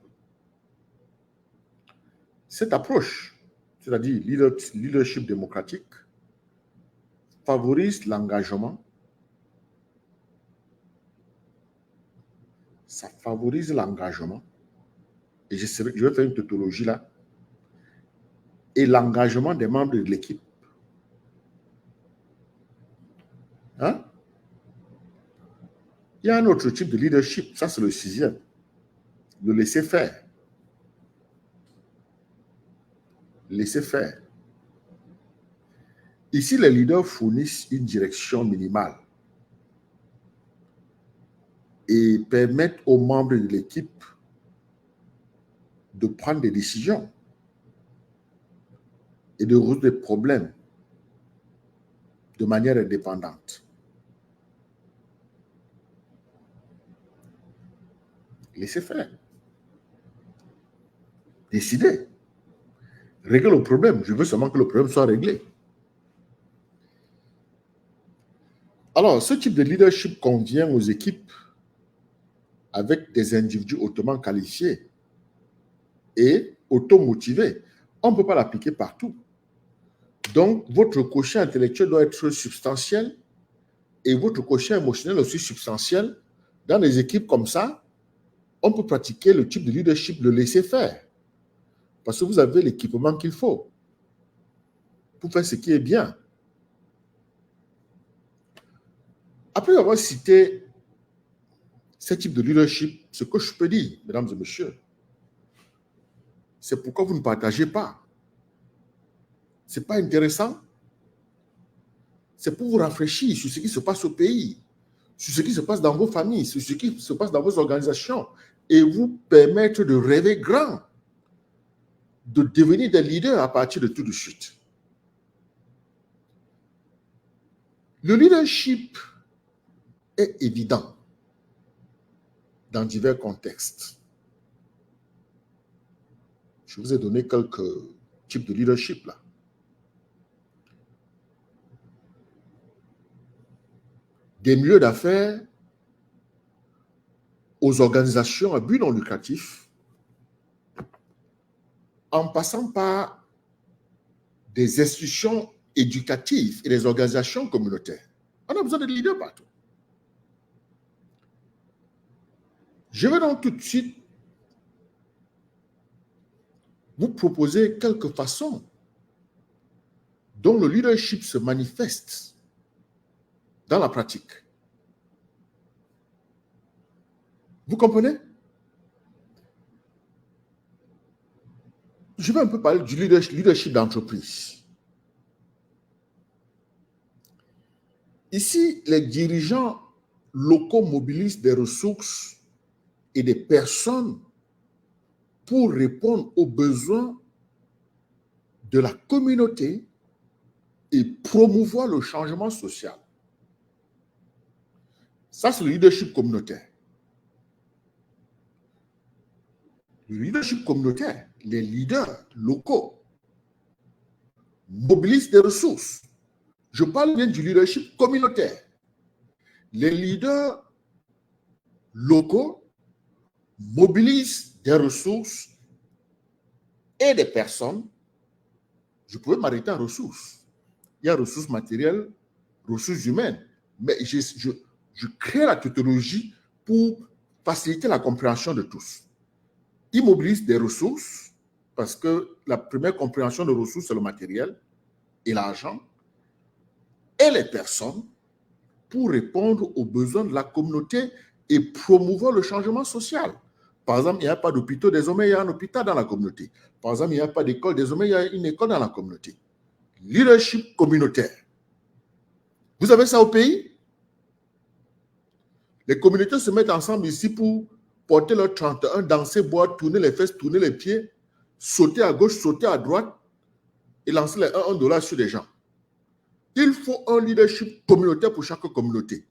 Cette approche, c'est-à-dire leadership démocratique, favorise l'engagement. Ça favorise l'engagement. Et je vais faire une tautologie là. Et l'engagement des membres de l'équipe. Hein? Il y a un autre type de leadership, ça c'est le 6e, le laisser faire. Laisser faire. Ici, les leaders fournissent une direction minimale et permettent aux membres de l'équipe de prendre des décisions et de résoudre des problèmes de manière indépendante. Laissez faire. Décidez. Réglez le problème. Je veux seulement que le problème soit réglé. Alors, ce type de leadership convient aux équipes avec des individus hautement qualifiés et automotivés. On ne peut pas l'appliquer partout. Donc, votre quotient intellectuel doit être substantiel et votre quotient émotionnel aussi substantiel. Dans des équipes comme ça, on peut pratiquer le type de leadership de laisser faire. Parce que vous avez l'équipement qu'il faut pour faire ce qui est bien. Après avoir cité ce type de leadership, ce que je peux dire, mesdames et messieurs, c'est pourquoi vous ne partagez pas. Ce n'est pas intéressant. C'est pour vous rafraîchir sur ce qui se passe au pays, sur ce qui se passe dans vos familles, sur ce qui se passe dans vos organisations, et vous permettre de rêver grand, de devenir des leaders à partir de tout de suite. Le leadership est évident dans divers contextes. Je vous ai donné quelques types de leadership là. Des milieux d'affaires aux organisations à but non lucratif, en passant par des institutions éducatives et des organisations communautaires. On a besoin de leaders partout. Je vais donc tout de suite vous proposer quelques façons dont le leadership se manifeste dans la pratique. Vous comprenez? Je vais un peu parler du leadership d'entreprise. Ici, les dirigeants locaux mobilisent des ressources et des personnes pour répondre aux besoins de la communauté et promouvoir le changement social. Ça, c'est le leadership communautaire. Le leadership communautaire, les leaders locaux mobilisent des ressources. Je parle bien du leadership communautaire. Les leaders locaux mobilisent des ressources et des personnes. Je pouvais m'arrêter en ressources. Il y a ressources matérielles, ressources humaines. Mais je crée la tautologie pour faciliter la compréhension de tous. Ils mobilisent des ressources parce que la première compréhension de ressources, c'est le matériel et l'argent et les personnes pour répondre aux besoins de la communauté et promouvoir le changement social. Par exemple, il n'y a pas d'hôpital, désormais il y a un hôpital dans la communauté. Par exemple, il n'y a pas d'école, désormais il y a une école dans la communauté. Leadership communautaire. Vous avez ça au pays? Les communautés se mettent ensemble ici pour porter leur 31, danser, boire, tourner les fesses, tourner les pieds, sauter à gauche, sauter à droite et lancer les 1 dollar sur les gens. Il faut un leadership communautaire pour chaque communauté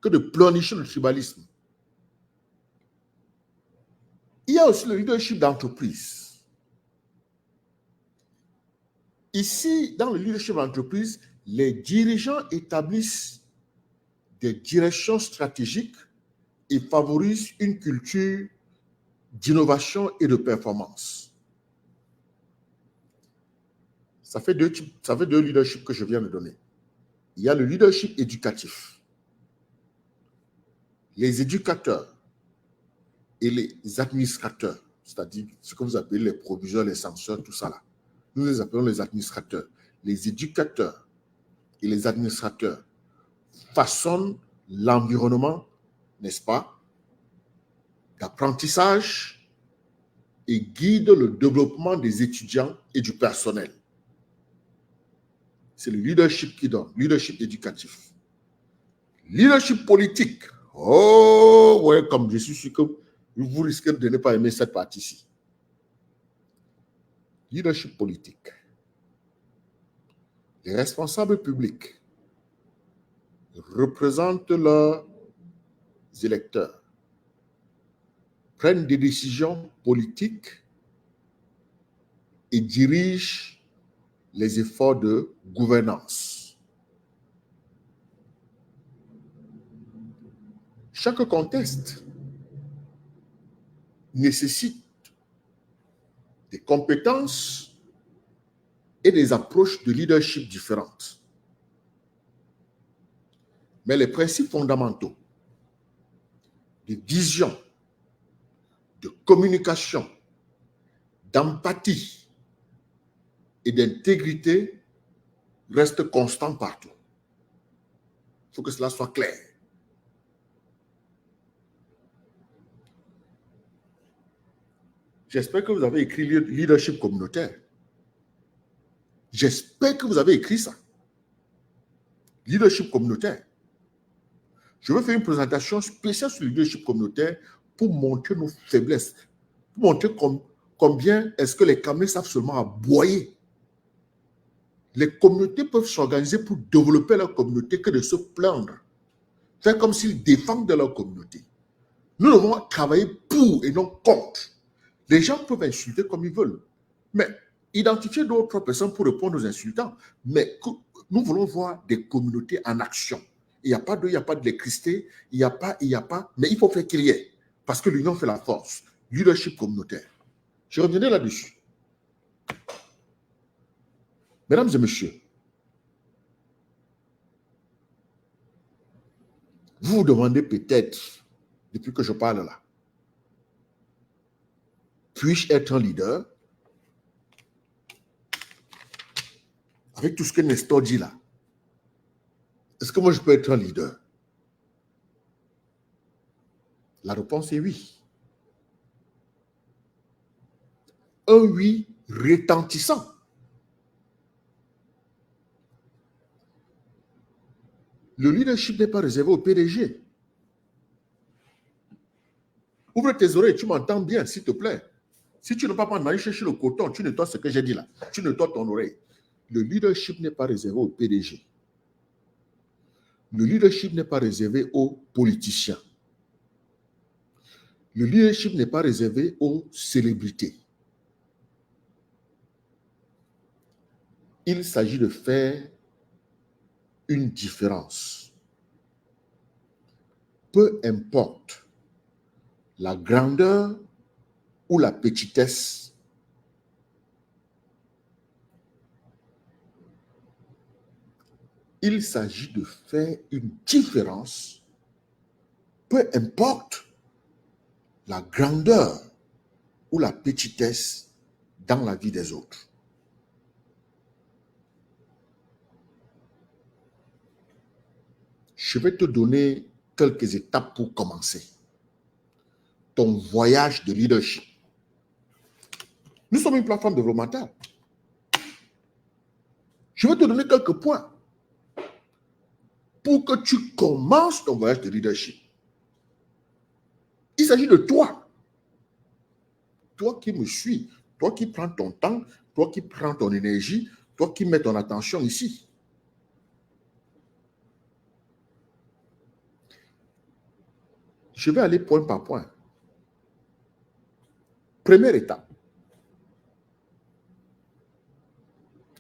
que de pleurnicher le tribalisme. Il y a aussi le leadership d'entreprise. Ici, dans le leadership d'entreprise, les dirigeants établissent des directions stratégiques et favorisent une culture d'innovation et de performance. Ça fait deux leaderships que je viens de donner. Il y a le leadership éducatif. Les éducateurs et les administrateurs, c'est-à-dire ce que vous appelez les proviseurs, les censeurs, tout ça là. Nous les appelons les administrateurs. Les éducateurs et les administrateurs façonnent l'environnement, n'est-ce pas, d'apprentissage et guident le développement des étudiants et du personnel. C'est le leadership qui donne, leadership éducatif. Leadership politique. Oh, ouais, comme je suis sûr que vous risquez de ne pas aimer cette partie-ci. Leadership politique. Les responsables publics représentent leurs électeurs, prennent des décisions politiques et dirigent les efforts de gouvernance. Chaque contexte nécessite des compétences et des approches de leadership différentes. Mais les principes fondamentaux de vision, de communication, d'empathie et d'intégrité restent constants partout. Il faut que cela soit clair. J'espère que vous avez écrit leadership communautaire. J'espère que vous avez écrit ça. Leadership communautaire. Je vais faire une présentation spéciale sur le leadership communautaire pour montrer nos faiblesses, pour montrer combien est-ce que les camels savent seulement aboyer. Les communautés peuvent s'organiser pour développer leur communauté que de se plaindre. Faire comme s'ils défendent leur communauté. Nous devons travailler pour et non contre. Les gens peuvent insulter comme ils veulent, mais identifier d'autres personnes pour répondre aux insultants. Mais nous voulons voir des communautés en action. Il n'y a pas de l'électricité, il n'y a pas, mais il faut faire qu'il y ait. Parce que l'union fait la force. Leadership communautaire. Je reviendrai là-dessus. Mesdames et messieurs, vous vous demandez peut-être, depuis que je parle là, puis-je être un leader? Avec tout ce que Nestor dit là, est-ce que moi je peux être un leader? La réponse est oui. Un oui retentissant. Le leadership n'est pas réservé au PDG. Ouvre tes oreilles, tu m'entends bien, s'il te plaît. Si tu ne peux pas aller chercher le coton, tu nettoies ce que j'ai dit là. Tu nettoies ton oreille. Le leadership n'est pas réservé au PDG. Le leadership n'est pas réservé aux politiciens. Le leadership n'est pas réservé aux célébrités. Il s'agit de faire une différence. Peu importe la grandeur ou la petitesse, il s'agit de faire une différence, peu importe la grandeur ou la petitesse dans la vie des autres. Je vais te donner quelques étapes pour commencer ton voyage de leadership. Nous sommes une plateforme développementale. Je vais te donner quelques points pour que tu commences ton voyage de leadership. Il s'agit de toi. Toi qui me suis, toi qui prends ton temps, toi qui prends ton énergie, toi qui mets ton attention ici. Je vais aller point par point. Première étape.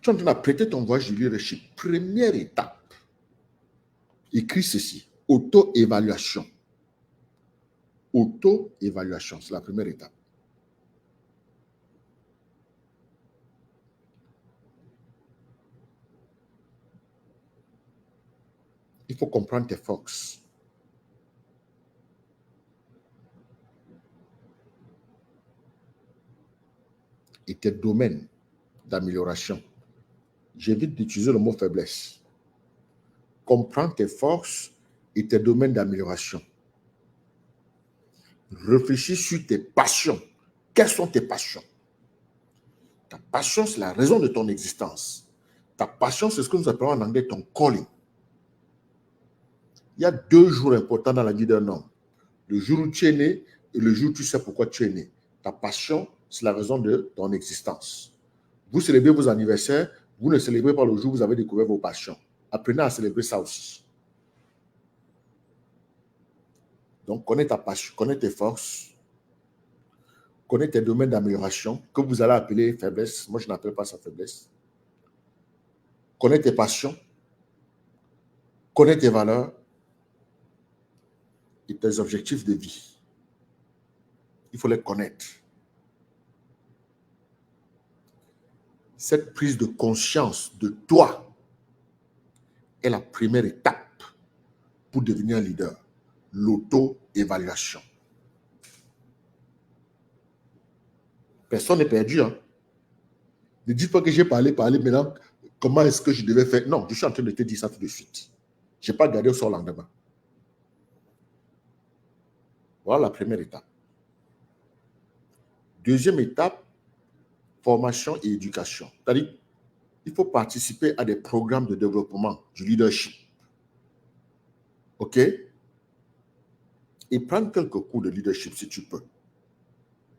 Tu es en train d'apprêter ton voyage de leadership. Première étape. Écris ceci. Auto-évaluation. Auto-évaluation, c'est la première étape. Il faut comprendre tes forces. Et tes domaines d'amélioration. J'évite d'utiliser le mot faiblesse. Comprends tes forces et tes domaines d'amélioration. Réfléchis sur tes passions. Quelles sont tes passions? Ta passion, c'est la raison de ton existence. Ta passion, c'est ce que nous appelons en anglais ton calling. Il y a 2 jours importants dans la vie d'un homme. Le jour où tu es né et le jour où tu sais pourquoi tu es né. Ta passion, c'est la raison de ton existence. Vous célébrez vos anniversaires, vous ne célébrez pas le jour où vous avez découvert vos passions. Apprenez à célébrer ça aussi. Donc, connais ta passion, connais tes forces, connais tes domaines d'amélioration que vous allez appeler faiblesse. Moi, je n'appelle pas ça faiblesse. Connais tes passions, connais tes valeurs et tes objectifs de vie. Il faut les connaître. Cette prise de conscience de toi est la première étape pour devenir un leader. L'auto-évaluation. Personne n'est perdu. Hein? Ne dites pas que j'ai parlé maintenant. Comment est-ce que je devais faire? Non, je suis en train de te dire ça tout de suite. Je n'ai pas gardé au sol lendemain. Voilà la première étape. Deuxième étape, formation et éducation. C'est-à-dire, il faut participer à des programmes de développement du leadership. OK? Et prendre quelques cours de leadership si tu peux.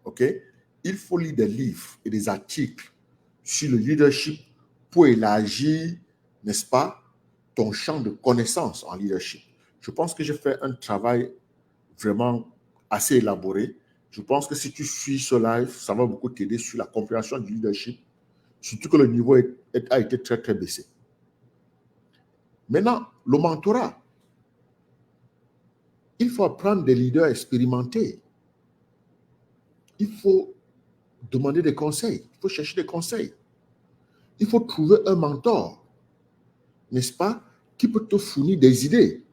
OK? Il faut lire des livres et des articles sur le leadership pour élargir, n'est-ce pas, ton champ de connaissances en leadership. Je pense que j'ai fait un travail vraiment assez élaboré. Je pense que si tu suis ce live, ça va beaucoup t'aider sur la compréhension du leadership, surtout que le niveau a été très, très baissé. Maintenant, le mentorat. Il faut apprendre des leaders expérimentés. Il faut demander des conseils. Il faut chercher des conseils. Il faut trouver un mentor, n'est-ce pas, qui peut te fournir des idées,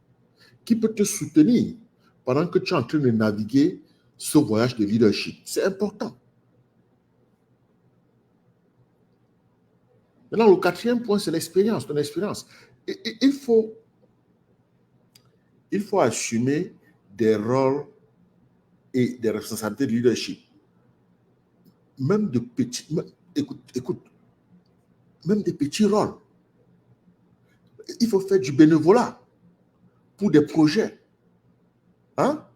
qui peut te soutenir pendant que tu es en train de naviguer ce voyage de leadership. C'est important. Maintenant, le 4e point, c'est l'expérience, ton expérience. Et il faut assumer des rôles et des responsabilités de leadership. Même de petits, écoute, même des petits rôles. Il faut faire du bénévolat pour des projets. Hein?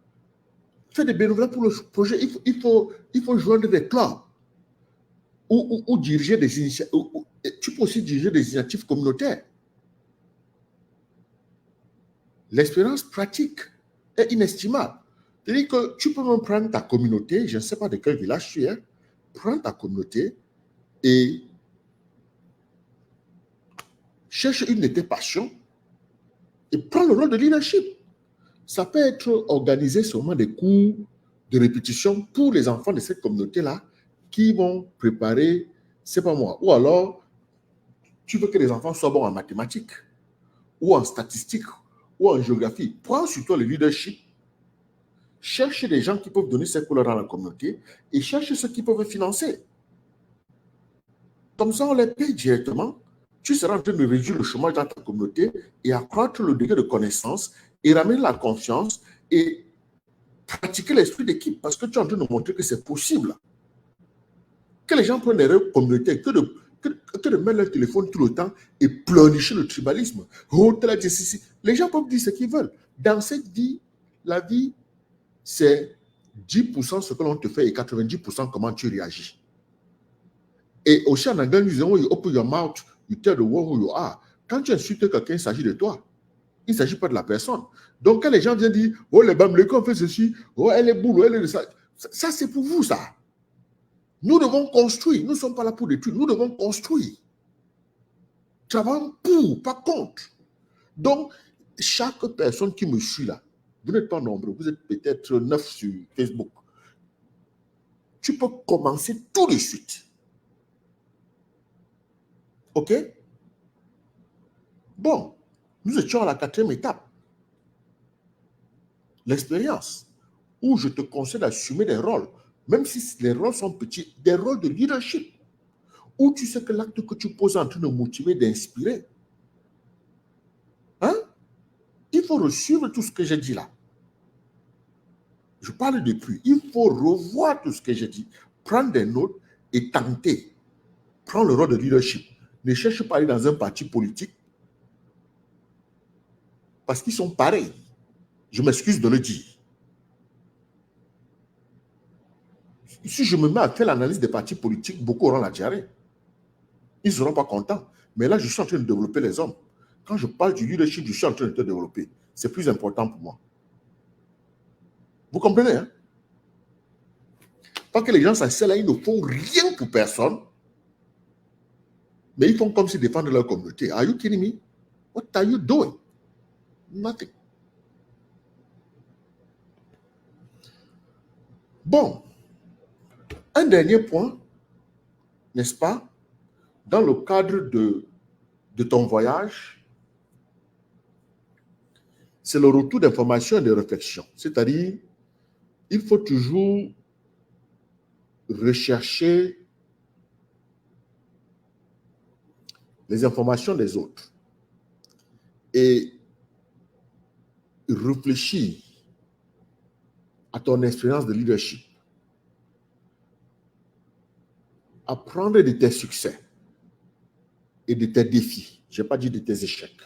Faire des bénévolats pour le projet. Il faut joindre des clubs ou diriger des initiatives. Tu peux aussi diriger des initiatives communautaires. L'expérience pratique est inestimable. C'est-à-dire que tu peux même prendre ta communauté, je ne sais pas de quel village tu es, prends ta communauté et cherche une de tes passions et prends le rôle de leadership. Ça peut être organisé seulement des cours de répétition pour les enfants de cette communauté-là qui vont préparer, c'est pas moi, ou alors tu veux que les enfants soient bons en mathématiques ou en statistiques ou en géographie. Prends sur toi le leadership, cherche des gens qui peuvent donner ces cours dans la communauté et cherche ceux qui peuvent financer. Comme ça, on les paye directement. Tu seras en train de réduire le chômage dans ta communauté et accroître le degré de connaissance et ramener la confiance et pratiquer l'esprit d'équipe parce que tu es en train de montrer que c'est possible. Que les gens prennent des rêves communautaires, que de mettre leur téléphone tout le temps et pleurnicher le tribalisme. Les gens peuvent dire ce qu'ils veulent. Dans cette vie, la vie, c'est 10% ce que l'on te fait et 90% comment tu réagis. Et aussi en anglais, nous disons, you open your mouth, you tell the world who you are. Quand tu insultes quelqu'un, il s'agit de toi. Il ne s'agit pas de la personne. Donc, quand les gens viennent dire, oh, les Bamileke ont fait ceci, oh, elle est boule, elle est de ça. Ça, c'est pour vous, ça. Nous devons construire. Nous ne sommes pas là pour détruire. Nous devons construire. Travaillons pour, pas contre. Donc, chaque personne qui me suit là, vous n'êtes pas nombreux, vous êtes peut-être 9 sur Facebook. Tu peux commencer tout de suite. OK? Bon, nous étions à la 4e étape. L'expérience, où je te conseille d'assumer des rôles, même si les rôles sont petits, des rôles de leadership, où tu sais que l'acte que tu poses est en train de motiver, d'inspirer. Hein? Il faut suivre tout ce que j'ai dit là. Je parle depuis. Il faut revoir tout ce que j'ai dit, prendre des notes et tenter. Prends le rôle de leadership. Ne cherche pas à aller dans un parti politique parce qu'ils sont pareils. Je m'excuse de le dire. Si je me mets à faire l'analyse des partis politiques, beaucoup auront la diarrhée. Ils ne seront pas contents. Mais là, je suis en train de développer les hommes. Quand je parle du leadership, je suis en train de te développer. C'est plus important pour moi. Vous comprenez, hein? Pas que les gens s'assellent là, ils ne font rien pour personne. Mais ils font comme s'ils défendent leur communauté. Are you kidding me? What are you doing? Nothing. Bon. Un dernier point, n'est-ce pas? Dans le cadre de ton voyage, c'est le retour d'informations et de réflexion. C'est-à-dire, il faut toujours rechercher les informations des autres et réfléchir à ton expérience de leadership. Apprendre de tes succès et de tes défis. Je n'ai pas dit de tes échecs.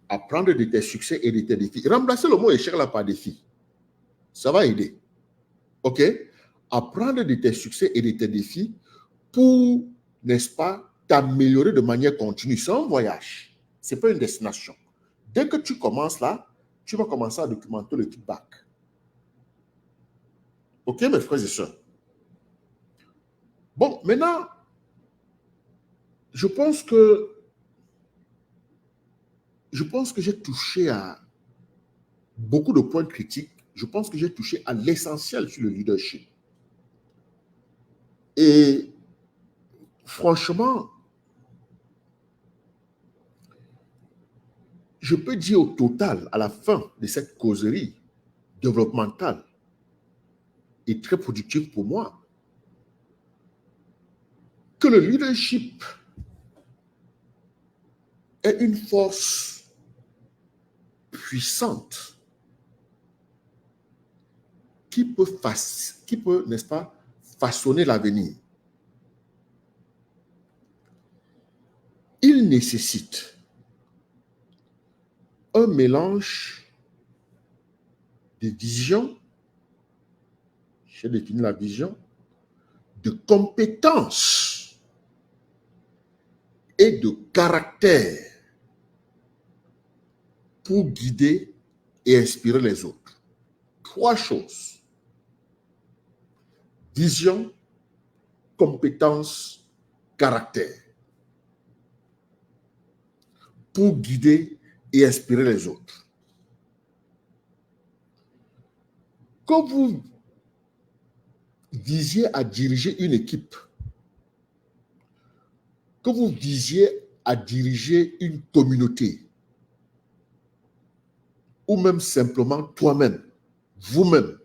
Apprendre de tes succès et de tes défis. Remplacer le mot échec là par défi. Ça va aider. OK? Apprendre de tes succès et de tes défis pour, n'est-ce pas, t'améliorer de manière continue. C'est un voyage. Ce n'est pas une destination. Dès que tu commences là, tu vas commencer à documenter le feedback. OK, mes frères et sœurs? Bon, maintenant, je pense que j'ai touché à beaucoup de points critiques. Je pense que j'ai touché à l'essentiel sur le leadership. Et franchement, je peux dire au total, à la fin de cette causerie développementale et très productive pour moi, que le leadership est une force puissante qui peut, n'est-ce pas, façonner l'avenir. Il nécessite un mélange de vision, j'ai défini la vision, de compétences et de caractère pour guider et inspirer les autres. 3 choses. Vision, compétence, caractère. Pour guider et inspirer les autres. Quand vous visiez à diriger une équipe, que vous visiez à diriger une communauté, ou même simplement toi-même, vous-même,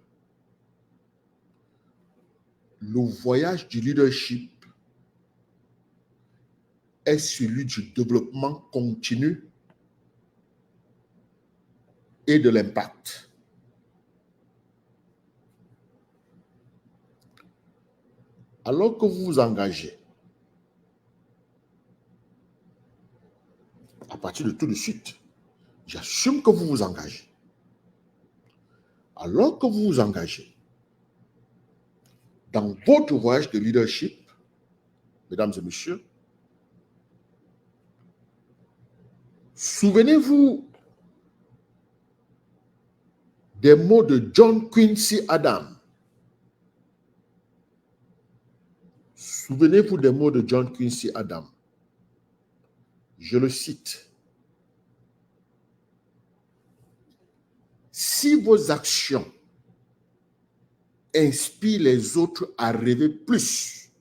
le voyage du leadership est celui du développement continu et de l'impact. Alors que vous vous engagez, à partir de tout de suite, j'assume que vous vous engagez. Alors que vous vous engagez, dans votre voyage de leadership, mesdames et messieurs, souvenez-vous des mots de John Quincy Adams. Souvenez-vous des mots de John Quincy Adams. Je le cite. Si vos actions inspirent les autres à rêver plus,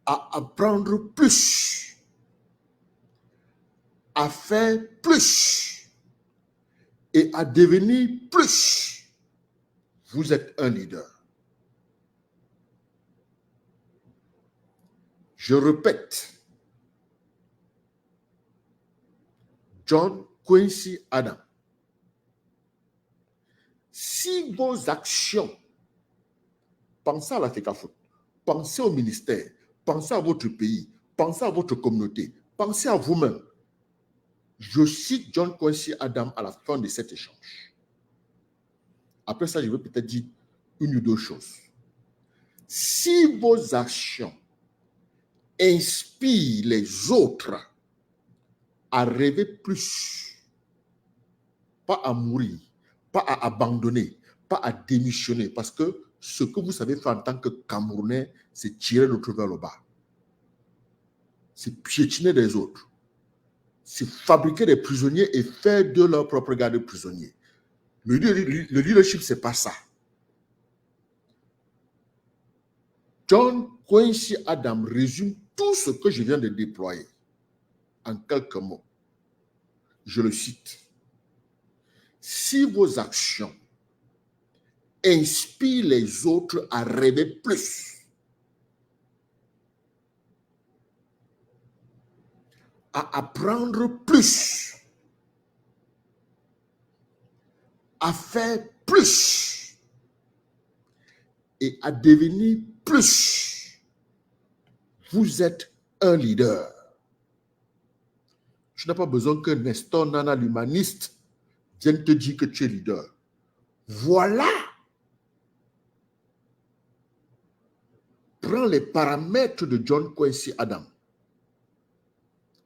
à apprendre plus, à faire plus et à devenir plus, vous êtes un leader. Je répète, John Quincy Adams. Si vos actions, pensez à la FECAFOOT, pensez au ministère, pensez à votre pays, pensez à votre communauté, pensez à vous-même. Je cite John Quincy Adams à la fin de cet échange. Après ça, je vais peut-être dire une ou deux choses. Si vos actions inspirent les autres à rêver plus, pas à mourir, pas à abandonner, pas à démissionner, parce que ce que vous savez faire en tant que Camerounais, c'est tirer l'autre vers le bas. C'est piétiner les autres. C'est fabriquer des prisonniers et faire de leur propre garde prisonniers. Le leadership, ce n'est pas ça. John Quincy Adams résume tout ce que je viens de déployer en quelques mots. Je le cite. Si vos actions inspirent les autres à rêver plus, à apprendre plus, à faire plus et à devenir plus, vous êtes un leader. Je n'ai pas besoin que Nestor Nana, l'humaniste, vienne te dire que tu es leader. Voilà. Prends les paramètres de John Quincy Adams,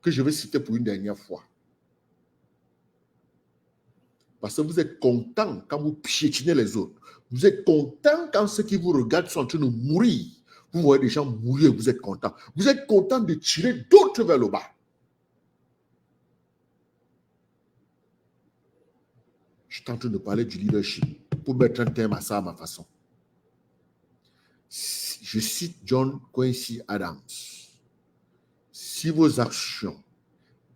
que je vais citer pour une dernière fois. Parce que vous êtes content quand vous piétinez les autres. Vous êtes content quand ceux qui vous regardent sont en train de mourir. Vous voyez des gens mourir, vous êtes content. Vous êtes content de tirer d'autres vers le bas. Je suis en train de parler du leadership pour mettre un terme à ça à ma façon. Je cite John Quincy Adams. Si vos actions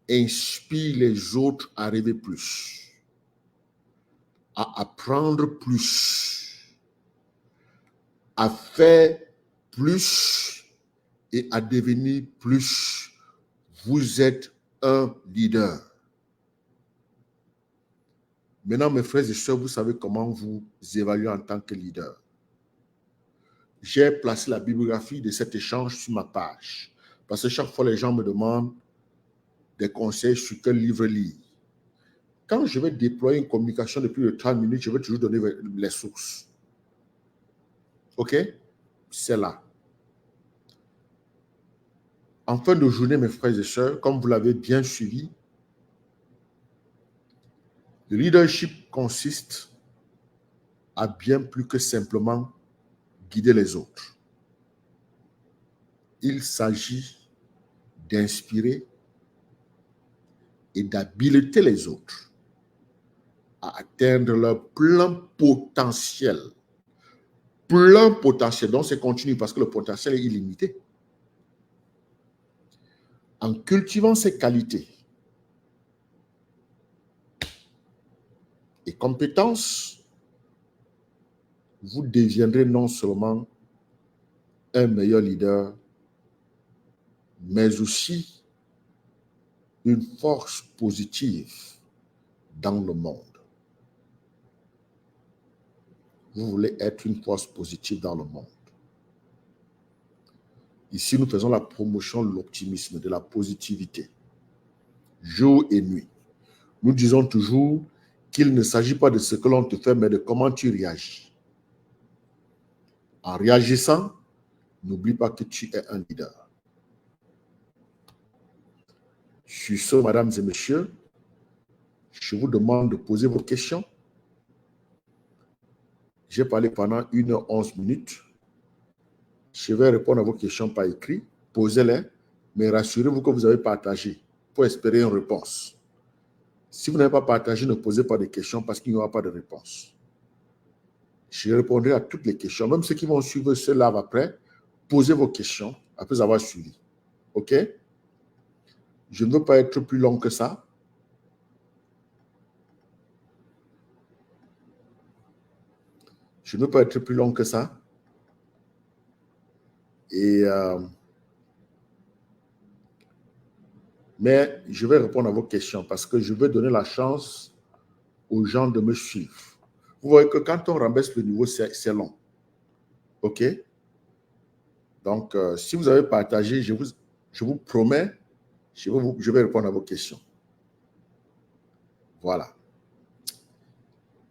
inspirent les autres à rêver plus, à apprendre plus, à faire plus et à devenir plus, vous êtes un leader. Maintenant, mes frères et sœurs, vous savez comment vous évaluer en tant que leader. J'ai placé la bibliographie de cet échange sur ma page. Parce que chaque fois, les gens me demandent des conseils sur quel livre lire. Quand je vais déployer une communication de plus de 30 minutes, je vais toujours donner les sources. OK? C'est là. En fin de journée, mes frères et sœurs, comme vous l'avez bien suivi, le leadership consiste à bien plus que simplement guider les autres. Il s'agit d'inspirer et d'habiliter les autres à atteindre leur plein potentiel. Plein potentiel. Donc, c'est continu parce que le potentiel est illimité. En cultivant ces qualités et compétences, vous deviendrez non seulement un meilleur leader, mais aussi une force positive dans le monde. Vous voulez être une force positive dans le monde. Ici, nous faisons la promotion de l'optimisme, de la positivité, jour et nuit. Nous disons toujours qu'il ne s'agit pas de ce que l'on te fait, mais de comment tu réagis. En réagissant, n'oublie pas que tu es un leader. Sur ce, mesdames et messieurs, je vous demande de poser vos questions. J'ai parlé pendant 1h11 minutes. Je vais répondre à vos questions par écrit. Posez-les, mais rassurez-vous que vous avez partagé pour espérer une réponse. Si vous n'avez pas partagé, ne posez pas de questions parce qu'il n'y aura pas de réponse. Je répondrai à toutes les questions. Même ceux qui vont suivre ce live après, posez vos questions après avoir suivi. OK? Je ne veux pas être plus long que ça. Je ne veux pas être plus long que ça. Mais je vais répondre à vos questions parce que je veux donner la chance aux gens de me suivre. Vous voyez que quand on rabaisse le niveau, c'est long. OK? Donc, si vous avez partagé, je vous promets, je vais répondre à vos questions. Voilà.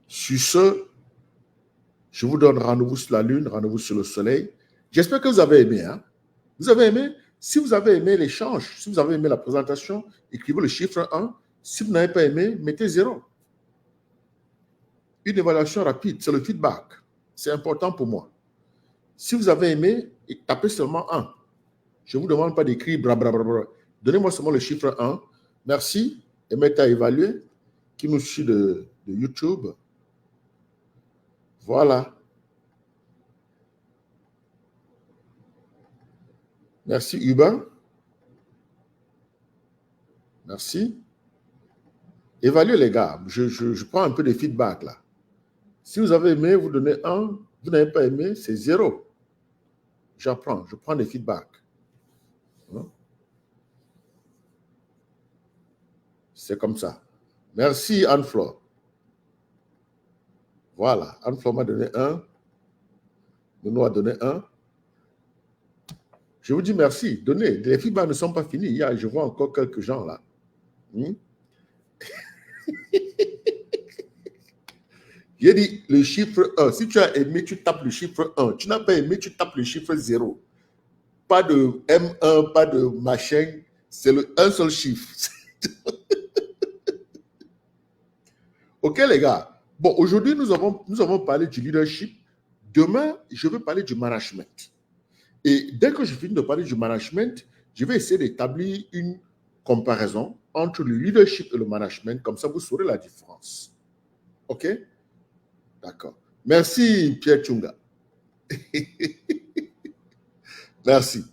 Sur ce, je vous donne rendez-vous sur la Lune, rendez-vous sur le Soleil. J'espère que vous avez aimé. Hein? Vous avez aimé? Si vous avez aimé l'échange, si vous avez aimé la présentation, écrivez le chiffre 1. Si vous n'avez pas aimé, mettez 0. Une évaluation rapide, c'est le feedback. C'est important pour moi. Si vous avez aimé, tapez seulement 1. Je ne vous demande pas d'écrire blablabla. Donnez-moi seulement le chiffre 1. Merci. Et mettez à évaluer. Qui nous suit de YouTube. Voilà. Merci, Hubert. Merci. Évaluez, les gars. Je prends un peu de feedback là. Si vous avez aimé, vous donnez 1. Vous n'avez pas aimé, c'est 0. J'apprends. Je prends des feedbacks. C'est comme ça. Merci, Anne-Flore. Voilà. Anne-Flore m'a donné 1. Nounou a donné 1. Je vous dis merci. Donnez. Les feedbacks ne sont pas finis. Je vois encore quelques gens là. J'ai dit le chiffre 1. Si tu as aimé, tu tapes le chiffre 1. Tu n'as pas aimé, tu tapes le chiffre 0. Pas de M1, pas de machin. C'est un seul chiffre. OK, les gars. Bon, aujourd'hui, nous avons parlé du leadership. Demain, je vais parler du management. Et dès que je finis de parler du management, je vais essayer d'établir une comparaison entre le leadership et le management. Comme ça, vous saurez la différence. OK? D'accord. Merci, Pierre Tchunga. Merci.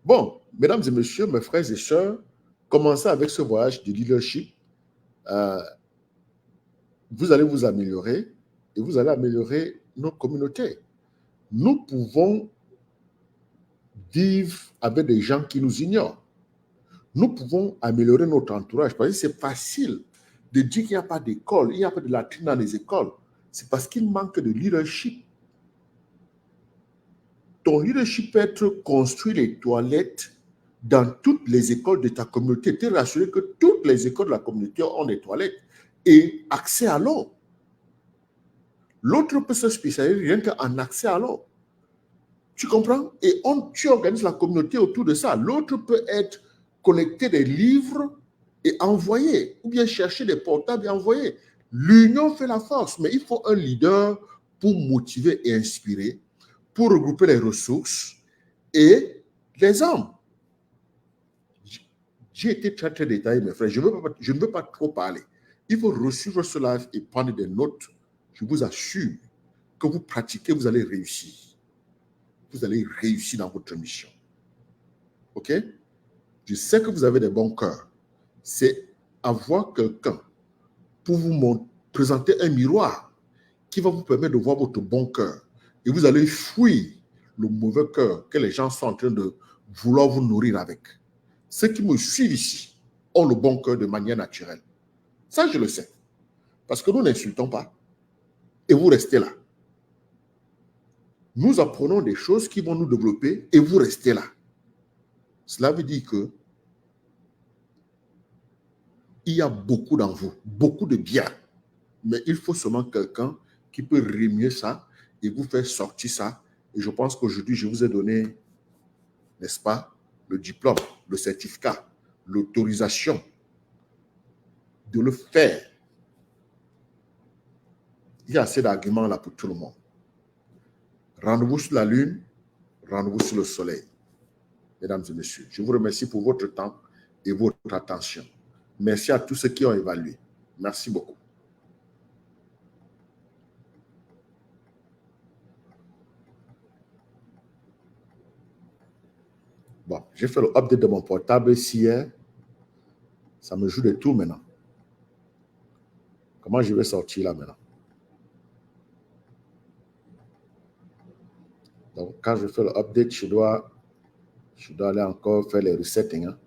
Bon, mesdames et messieurs, mes frères et sœurs, commencez avec ce voyage de leadership. Vous allez vous améliorer et vous allez améliorer nos communautés. Nous pouvons vivre avec des gens qui nous ignorent. Nous pouvons améliorer notre entourage parce que c'est facile de dire qu'il n'y a pas d'école, il n'y a pas de latrine dans les écoles. C'est parce qu'il manque de leadership. Ton leadership peut être construire les toilettes dans toutes les écoles de ta communauté. Tu es rassuré que toutes les écoles de la communauté ont des toilettes et accès à l'eau. L'autre peut se spécialiser rien qu'en accès à l'eau. Tu comprends? Et tu organises la communauté autour de ça. L'autre peut être collecter des livres et envoyer, ou bien chercher des portables et envoyer. L'union fait la force, mais il faut un leader pour motiver et inspirer, pour regrouper les ressources et les hommes. J'ai été très, très détaillé, mes frères. Je ne veux pas trop parler. Il faut suivre ce live et prendre des notes. Je vous assure que vous pratiquez, vous allez réussir. Vous allez réussir dans votre mission. OK? Je sais que vous avez des bons cœurs. C'est avoir quelqu'un pour vous présenter un miroir qui va vous permettre de voir votre bon cœur. Et vous allez fuir le mauvais cœur que les gens sont en train de vouloir vous nourrir avec. Ceux qui me suivent ici ont le bon cœur de manière naturelle. Ça, je le sais. Parce que nous n'insultons pas. Et vous restez là. Nous apprenons des choses qui vont nous développer et vous restez là. Cela veut dire que il y a beaucoup dans vous, beaucoup de bien. Mais il faut seulement quelqu'un qui peut remuer ça et vous faire sortir ça. Et je pense qu'aujourd'hui, je vous ai donné, n'est-ce pas, le diplôme, le certificat, l'autorisation de le faire. Il y a assez d'arguments là pour tout le monde. Rendez-vous sur la Lune, rendez-vous sur le Soleil. Mesdames et messieurs, je vous remercie pour votre temps et votre attention. Merci à tous ceux qui ont évalué. Merci beaucoup. Bon, j'ai fait le update de mon portable hier. Ça me joue de tout maintenant. Comment je vais sortir là maintenant? Donc, quand je fais le update, je dois aller encore faire les resettings. Hein.